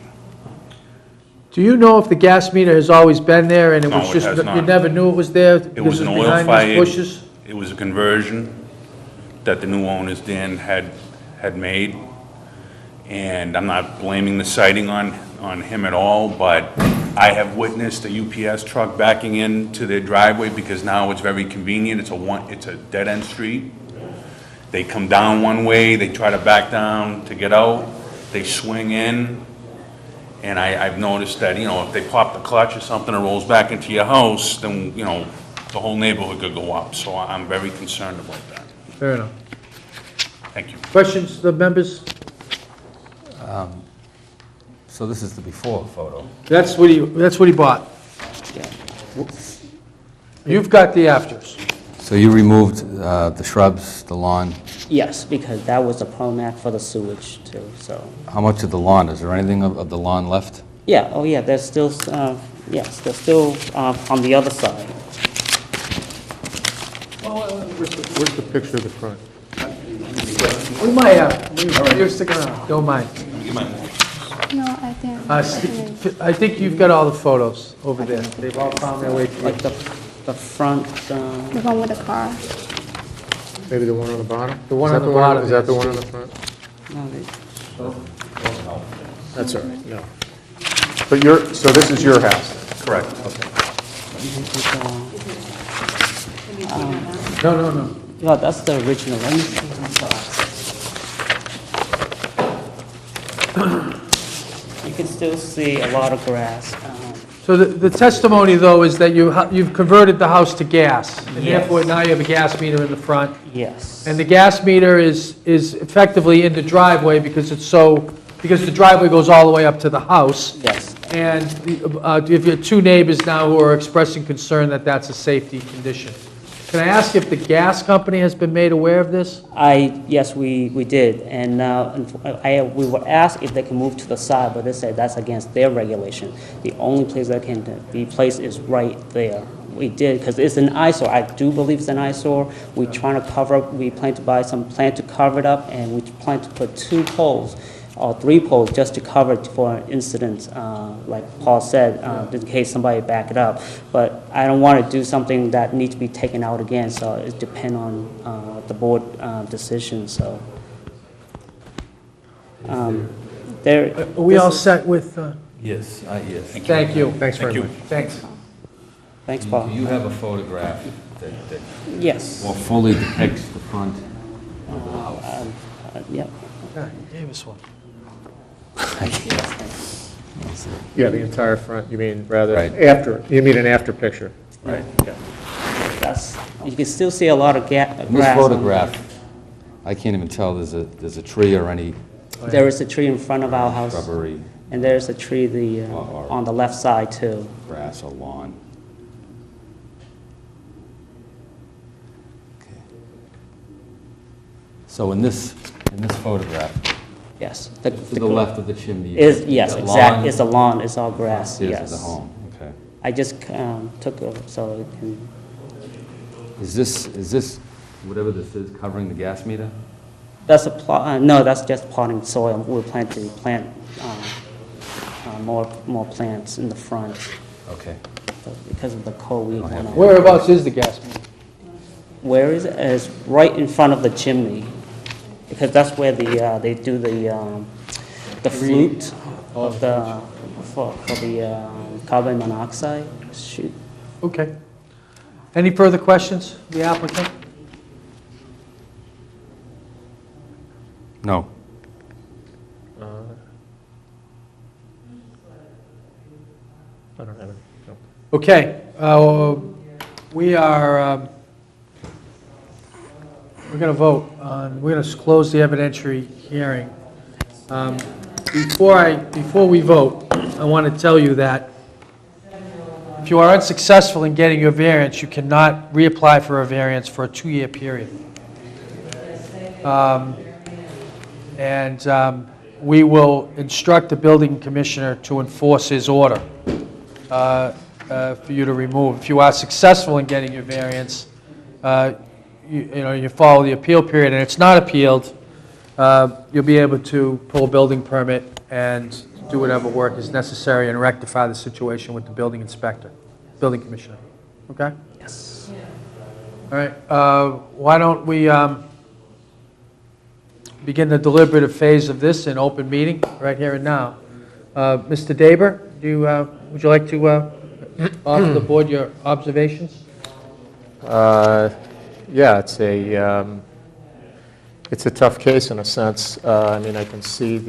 Do you know if the gas meter has always been there and it No, was it just, has you not. never knew it was there? It was an behind these oil-fired, bushes? it was a conversion that the new owners, Dan, had made. And I'm not blaming the sighting on him at all, but I have witnessed a UPS truck backing into their driveway because now it's very convenient. It's a dead-end street. They come down one way, they try to back down to get out, they swing in, and I've noticed that, if they pop the clutch or something, it rolls back into your house, then, the whole neighborhood could go up. So I'm very concerned about that. Fair enough. Thank you. Questions, the members? So this is the before photo. That's what he bought. You've got the afters. So you removed the shrubs, the lawn. Yes, because that was a permit for the sewage too, so. How much of the lawn? Is there anything of the lawn left? Yeah, oh yeah, there's still, yes, there's still on the other side. Where's the picture of the front? We might have, you're sticking around, don't mind. No, I think. I think you've got all the photos over there. They've all found their way through. Like the front, The one with the car. Maybe the one on the bottom? The one Is on that the bottom, Is that the yes. one on the front? no, they- That's all right, no. But so this is your house? Correct. No. yeah, that's the original. Let me see. You can still see a lot of grass. So the testimony, though, is that you've converted the house to gas, and Yes. therefore now you have a gas meter in the front. Yes. And the gas meter is effectively in the driveway because the driveway goes all the way up to the house. Yes. And if you have two neighbors now who are expressing concern that that's a safety condition. Can I ask if the gas company has been made aware of this? Yes, we did, and we were asked if they can move to the side, but they said that's against their regulation. The only place that can be placed is right there. We did, because it's an eyesore. I do believe it's an eyesore. We're trying to cover up, we plan to buy some plant to cover it up, and we plan to put 2 poles or 3 poles just to cover it for an incident, like Paul said, in case somebody back it up. But I don't want to do something that needs to be taken out again, so it depends on the board decision, so. There. Are we all set with, Yes, yes. thank you. Thanks very much. Thanks. Thanks, Paul. Do you have a photograph that Yes. more fully depicts the front? Yep. Yeah, you gave us one. Yeah, the entire front, you mean rather, Right. you mean an after picture? Right. That's, you can still see a lot of grass. In this on- photograph, I can't even tell there's a tree or any There is a tree in front of our house, shrubbery, and there's a tree Or- on the left side too. grass or lawn. Okay. So in this photograph, Yes. to the left of the chimney. Is, yes, that exactly, lawn it's a lawn, it's all grass, Is yes. the home, okay. I just took a, so it can, Is this, whatever this is, covering the gas meter? that's a plot, no, that's just potting soil. We plan to plant more plants in the front, Okay. but because of the cold, we want to. Whereabouts is the gas meter? Where is it? It's right in front of the chimney, because that's where they do the flute of the, for the carbon monoxide shoot. Okay. Any further questions, the applicant? No. I don't have any, no. Okay, we are, we're going to vote on, we're going to close the evidentiary hearing. Before we vote, I want to tell you that if you are unsuccessful in getting your variance, you cannot reapply for a variance for a 2-year period. We will instruct the building commissioner to enforce his order for you to remove. If you are successful in getting your variance, you follow the appeal period, and it's not appealed, you'll be able to pull a building permit and do whatever work is necessary and rectify the situation with the building inspector, building commissioner. Okay? Yes. All right, why don't we begin the deliberative phase of this in open meeting, right here and now. Mr. Daber, would you like to offer the board your observations? Yeah, it's a tough case in a sense. I mean, I can see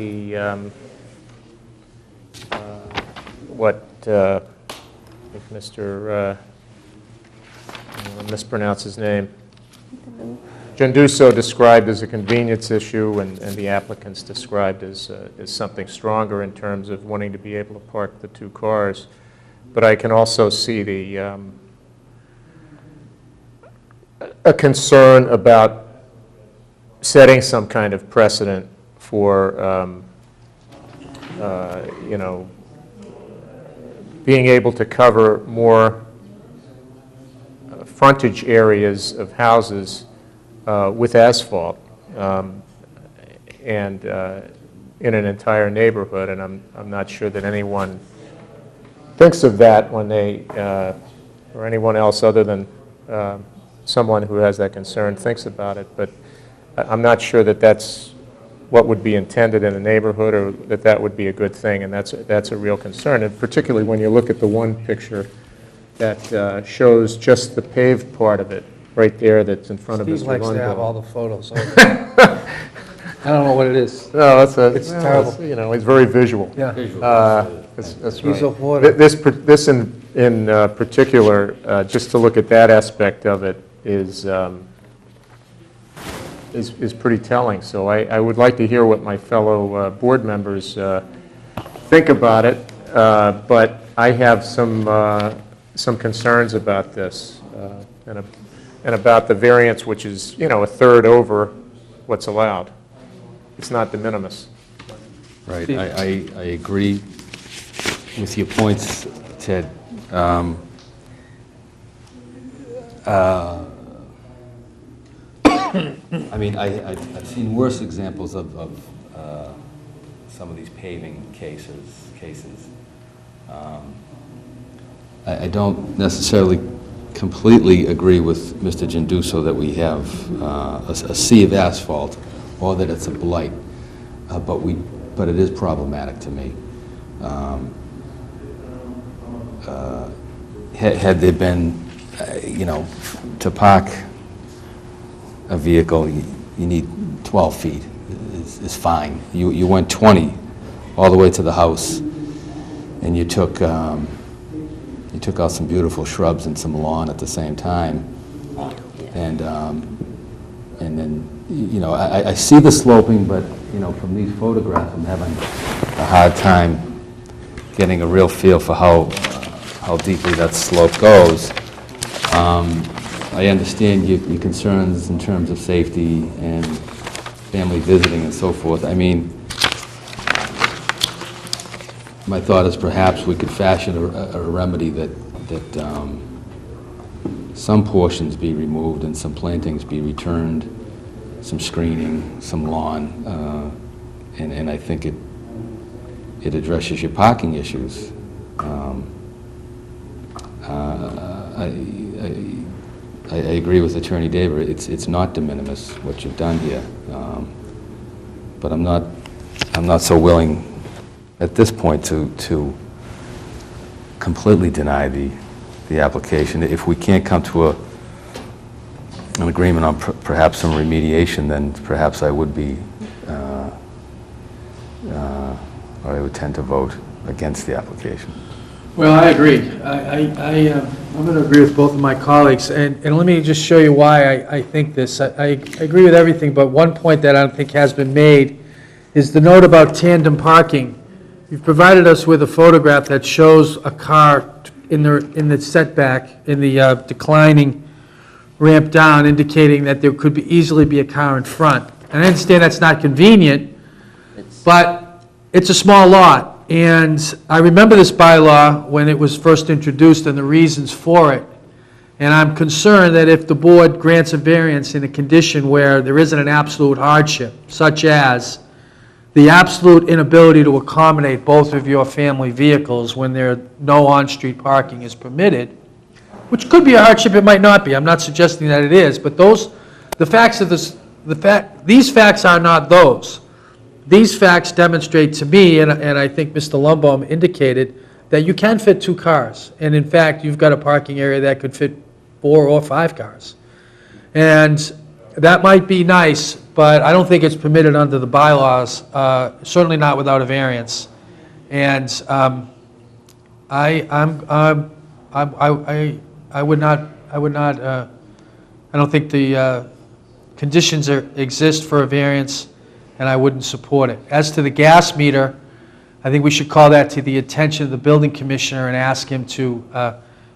what if Mr. I'm going to mispronounce his name. Genduso described as a convenience issue, and the applicants described as something stronger in terms of wanting to be able to park the 2 cars. But I can also see a concern about setting some kind of precedent for, being able to cover more frontage areas of houses with asphalt, and in an entire neighborhood, and I'm not sure that anyone thinks of that when they, or anyone else other than someone who has that concern thinks about it, but I'm not sure that that's what would be intended in a neighborhood, or that that would be a good thing, and that's a real concern, and particularly when you look at the one picture that shows just the paved part of it, right there, that's in front of Mr. Steve likes to have all Lundvall. the photos. I don't know what it is. No, It's terrible. You know, it's very visual. Yeah. That's Piece right. of water. This in particular, just to look at that aspect of it is pretty telling. So I would like to hear what my fellow board members think about it, but I have some concerns about this, and about the variance, which is, you know, a third over what's allowed. It's not de minimis. Right, I agree with your points, Ted. I mean, I've seen worse examples of some of these paving cases. I don't necessarily completely agree with Mr. Genduso that we have a sea of asphalt, or that it's a blight, but it is problematic to me. Had there been, you know, to park a vehicle, you need 12 feet is fine. You went 20 all the way to the house, and you took out some beautiful shrubs and some lawn at the same time, and then, you know, I see the sloping, but, you know, from these photographs, I'm having a hard time getting a real feel for how deeply that slope goes. I understand your concerns in terms of safety and family visiting and so forth. I mean, my thought is perhaps we could fashion a remedy that some portions be removed and some plantings be returned, some screening, some lawn, and I think it addresses your parking issues. I agree with Attorney Daver. It's not de minimis what you've done here, but I'm not so willing at this point to completely deny the application. If we can't come to an agreement on perhaps some remediation, then perhaps I would be, or I would tend to vote against the application. Well, I agree. I'm going to agree with both of my colleagues, and let me just show you why I think this. I agree with everything, but one point that I don't think has been made is the note about tandem parking. You've provided us with a photograph that shows a car in the setback, in the declining ramp down, indicating that there could easily be a car in front. And I understand that's not convenient, but it's a small lot. And I remember this bylaw when it was first introduced and the reasons for it. And I'm concerned that if the board grants a variance in a condition where there isn't an absolute hardship, such as the absolute inability to accommodate both of your family vehicles when no on-street parking is permitted, which could be a hardship, it might not be. I'm not suggesting that it is, but these facts are not those. These facts demonstrate to me, and I think Mr. Lumbaum indicated, that you can fit 2 cars. And in fact, you've got a parking area that could fit 4 or 5 cars. And that might be nice, but I don't think it's permitted under the bylaws, certainly not without a variance. And I don't think the conditions exist for a variance, and I wouldn't support it. As to the gas meter, I think we should call that to the attention of the building commissioner and ask him to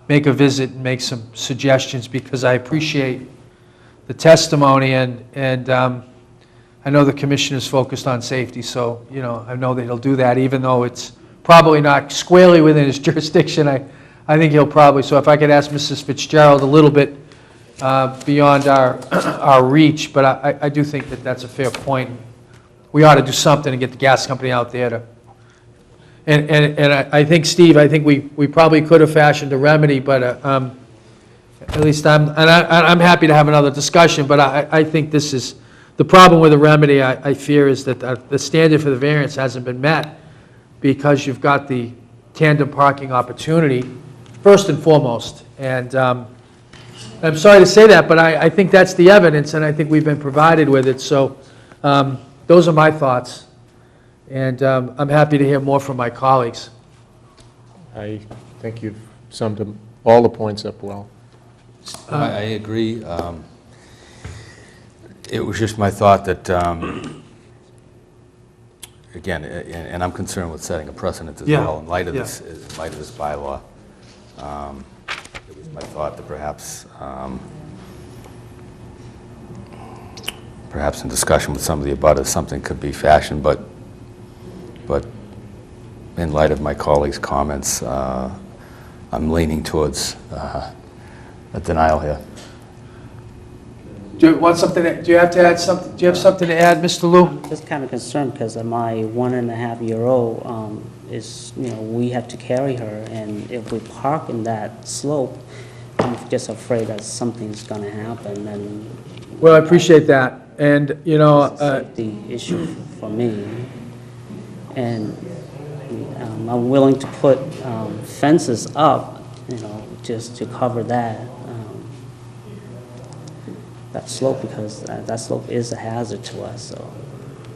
make a visit and make some suggestions, because I appreciate the testimony, and I know the commissioner is focused on safety, so, you know, I know that he'll do that, even though it's probably not squarely within his jurisdiction. I think he'll probably, so if I could ask Mrs. Fitzgerald a little bit beyond our, our reach, but I do think that that's a fair point. We ought to do something to get the gas company out there to, and I think, Steve, I think we probably could have fashioned a remedy, but at least I'm happy to have another discussion, but I think this is, the problem with the remedy, I fear, is that the standard for the variance hasn't been met because you've got the tandem parking opportunity, first and foremost. And I'm sorry to say that, but I think that's the evidence, and I think we've been provided with it. So those are my thoughts, and I'm happy to hear more from my colleagues. I think you've summed them, all the points up well. I agree. It was just my thought that, again, and I'm concerned with setting a precedent as Yeah, well in light of yeah. this, bylaw. It was my thought that perhaps in discussion with some of the abutters, something could be fashioned, but in light of my colleagues' comments, I'm leaning towards a denial here. Do you want something, do you have to add something, do you have something to add, Mr. Lou? Just kind of concerned because my 1.5-year-old is, we have to carry her, and if we park in that slope, I'm just afraid that something's going to happen, and Well, I appreciate that, and, it's a safety issue for me. And I'm willing to put fences up, just to cover that slope, because that slope is a hazard to us, so.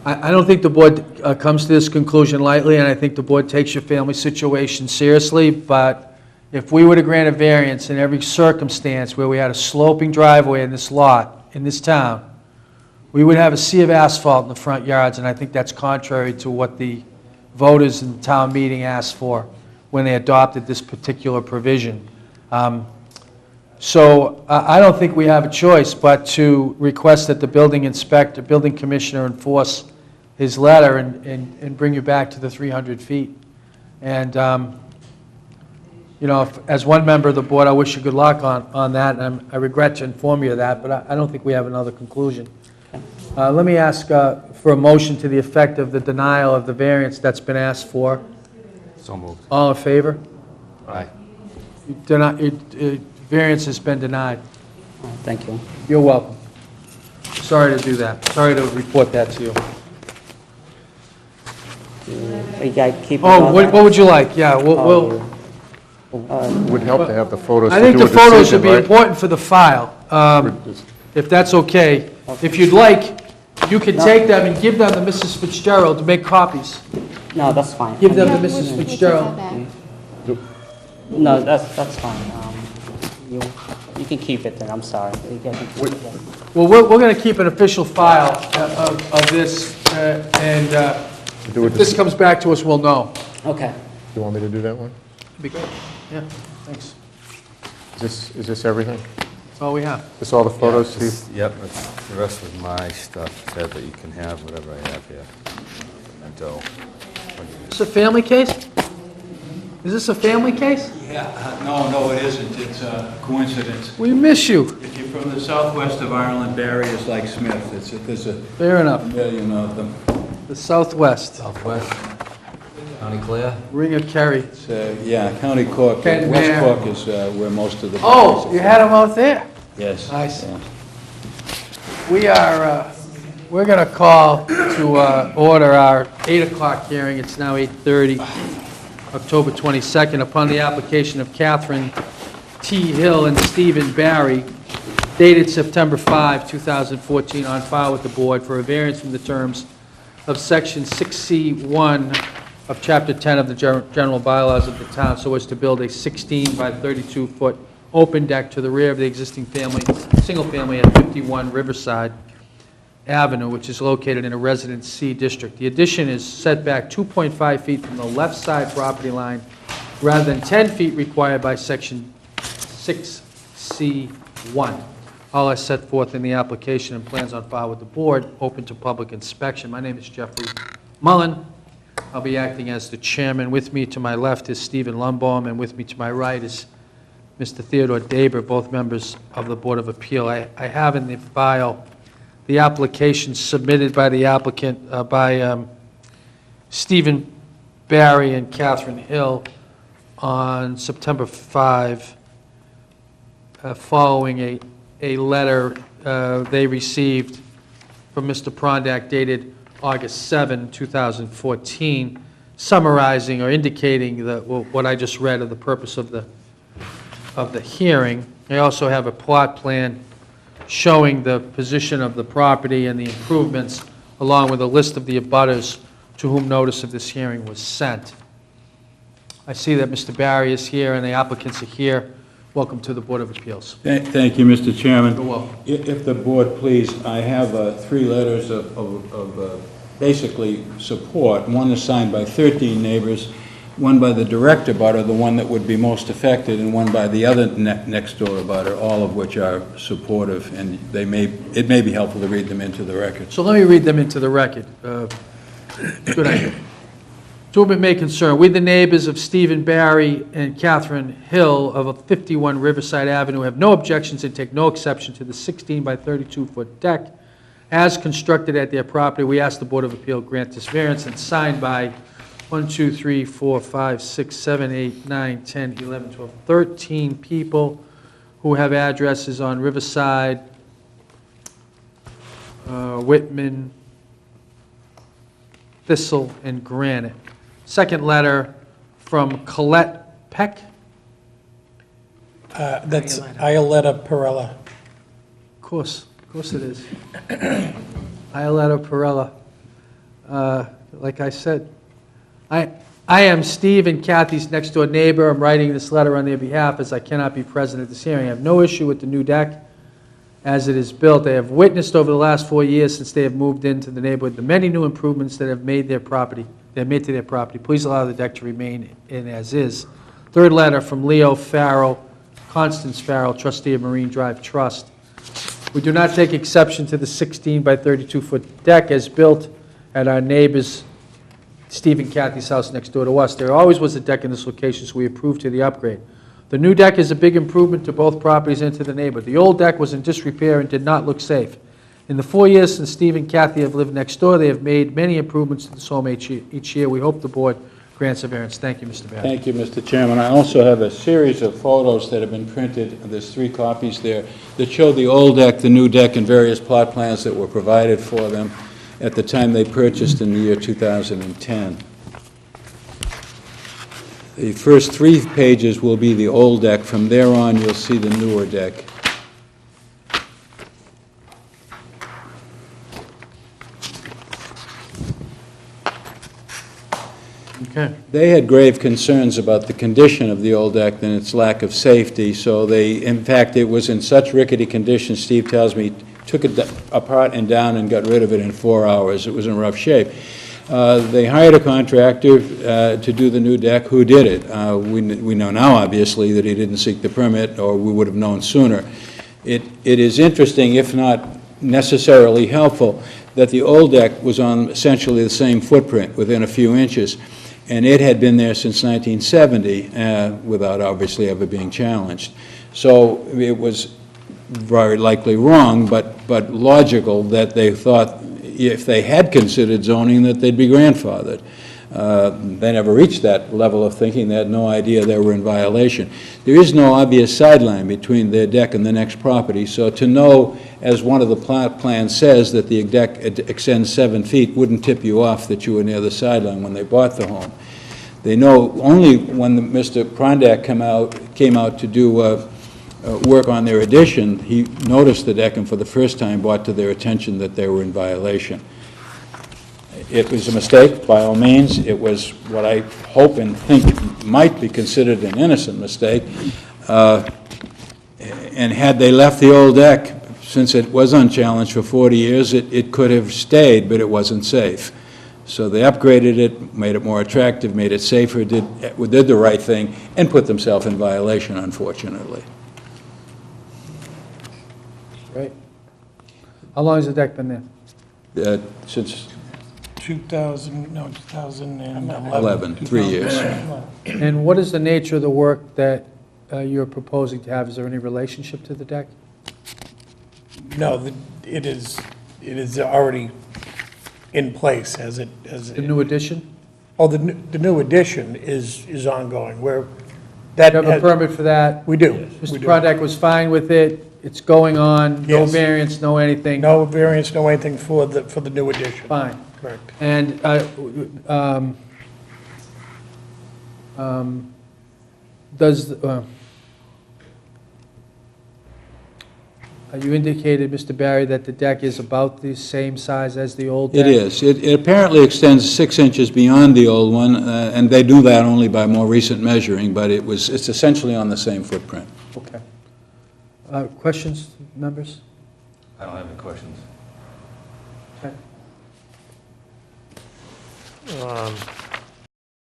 I don't think the board comes to this conclusion lightly, and I think the board takes your family situation seriously, but if we were to grant a variance in every circumstance where we had a sloping driveway in this lot, in this town, we would have a sea of asphalt in the front yards, and I think that's contrary to what the voters in the town meeting asked for when they adopted this particular provision. So I don't think we have a choice but to request that the building inspector, building commissioner enforce his letter and bring you back to the 300 feet. And, as one member of the board, I wish you good luck on that, and I regret to inform you of that, but I don't think we have another conclusion. Let me ask for a motion to the effect of the denial of the variance that's been asked for. So moved. All in favor? Aye. Variance has been denied. Thank you. You're welcome. Sorry to do that. Sorry to report that to you. You guys keep it Oh, on what that? would you like? Yeah, we'll, Would help to have the photos I to think do the a photos decision, would be right? important for the file, if that's okay. If you'd like, you could take them and give them to Mrs. Fitzgerald to make copies. No, that's fine. Give them to Yeah, Mrs. we Fitzgerald. can have No, that's fine. You can keep it then, I'm sorry. You guys can keep it then. Well, we're going to keep an official file of this, and Do if it this comes back to us, we'll know. Okay. You want me to do that one? Be good. Yeah, thanks. Is this everything? That's all we have. Is all the photos, Steve? Yep, the rest of my stuff, Ted, but you can have whatever I have here. Memento. Is this a family case? Is this a family case? Yeah, no, it isn't. It's a coincidence. We miss you. If you're from the southwest of Ireland, Barry is like Smith. There's a Fair enough. million of them. The Southwest, Southwest, County Clare. Ring of Kerry. It's, yeah, County Cork. Kent West Mayor. Cork is where most of the... Oh, Barrys you are had them out there? from. Yes. I see. yeah. We are, we're going to call to order our 8 o'clock hearing. It's now 8:30, October 22nd, upon the application of Catherine T. Hill and Stephen Barry, dated September 5, 2014, on file with the board for a variance from the terms of Section 6C1 of Chapter 10 of the general bylaws of the town, so as to build a 16 by 32-foot open deck to the rear of the existing single family at 51 Riverside Avenue, which is located in a Residence C district. The addition is set back 2.5 feet from the left side property line, rather than 10 feet required by Section 6C1. All as set forth in the application and plans on file with the board, open to public inspection. My name is Jeffrey Mullen. I'll be acting as the chairman. With me to my left is Stephen Lumbaum, and with me to my right is Mr. Theodore Daber, both members of the Board of Appeal. I have in the file the application submitted by the applicant, by Stephen Barry and Catherine Hill on September 5, following a letter they received from Mr. Prondak dated August 7, 2014, summarizing or indicating what I just read of the purpose of the hearing. I also have a plot plan showing the position of the property and the improvements, along with a list of the abutters to whom notice of this hearing was sent. I see that Mr. Barry is here and the applicants are here. Welcome to the Board of Appeals. Thank you, Mr. Chairman. You're welcome. If the board please, I have 3 letters of basically support. One is signed by 13 neighbors, one by the direct abutter, the one that would be most affected, and one by the other next door abutter, all of which are supportive, and it may be helpful to read them into the record. So let me read them into the record. Good idea. To whom it may concern, we, the neighbors of Stephen Barry and Catherine Hill of 51 Riverside Avenue, have no objections and take no exception to the 16 by 32-foot deck as constructed at their property. We ask the Board of Appeal grant this variance, and signed by 1, 2, 3, 4, 5, 6, 7, 8, 9, 10, 11, 12, 13 people who have addresses on Riverside, Whitman, Thistle, and Granite. Second letter from Colette Peck. That's Ioletta Perella. Of course it is. Ioletta Perella. Like I said, I am Steve and Kathy's next door neighbor. I'm writing this letter on their behalf as I cannot be present at this hearing. I have no issue with the new deck as it is built. They have witnessed over the last 4 years since they have moved into the neighborhood the many new improvements that have made to their property. Please allow the deck to remain in as is. Third letter from Leo Farrell, Constance Farrell, trustee of Marine Drive Trust. We do not take exception to the 16 by 32-foot deck as built at our neighbors Steve and Kathy's house next door to us. There always was a deck in this location, so we approved to the upgrade. The new deck is a big improvement to both properties and to the neighborhood. The old deck was in disrepair and did not look safe. In the 4 years since Steve and Kathy have lived next door, they have made many improvements to this home each year. We hope the board grants a variance. Thank you, Mr. Barry. Thank you, Mr. Chairman. I also have a series of photos that have been printed. There's 3 copies there that show the old deck, the new deck, and various plot plans that were provided for them at the time they purchased in the year 2010. The first 3 pages will be the old deck. From there on, you'll see the newer deck. Okay. They had grave concerns about the condition of the old deck and its lack of safety, so in fact, it was in such rickety condition, Steve tells me, took it apart and down and got rid of it in 4 hours. It was in rough shape. They hired a contractor to do the new deck. Who did it? We know now, obviously, that he didn't seek the permit, or we would have known sooner. It is interesting, if not necessarily helpful, that the old deck was on essentially the same footprint, within a few inches, and it had been there since 1970 without obviously ever being challenged. So it was very likely wrong, but logical that they thought if they had considered zoning that they'd be grandfathered. They never reached that level of thinking. They had no idea they were in violation. There is no obvious sideline between their deck and the next property, so to know, as one of the plot plans says, that the deck extends 7 feet wouldn't tip you off that you were near the sideline when they bought the home. They know only when Mr. Prondak came out to do work on their addition, he noticed the deck and for the first time brought to their attention that they were in violation. It was a mistake, by all means. It was what I hope and think might be considered an innocent mistake. And had they left the old deck, since it was unchallenged for 40 years, it could have stayed, but it wasn't safe. So they upgraded it, made it more attractive, made it safer, did the right thing, and put themselves in violation, unfortunately. Right. How long has the deck been there? Since 2011. 11, 3 years. And what is the nature of the work that you're proposing to have, is there any relationship to the deck? No, it is already in place as it, The new addition? oh, the new addition is ongoing, where You that. have a permit for that? We do. we Mr. do. Prodek was fine with it, it's going on, no Yes. variance, no anything? No variance, no anything for the new addition. Fine. Correct. And does, you indicated, Mr. Barry, that the deck is about the same size as the old deck? It is. It apparently extends 6 inches beyond the old one, and they do that only by more recent measuring, but it's essentially on the same footprint. Okay. Questions, members? I don't have any questions. Okay.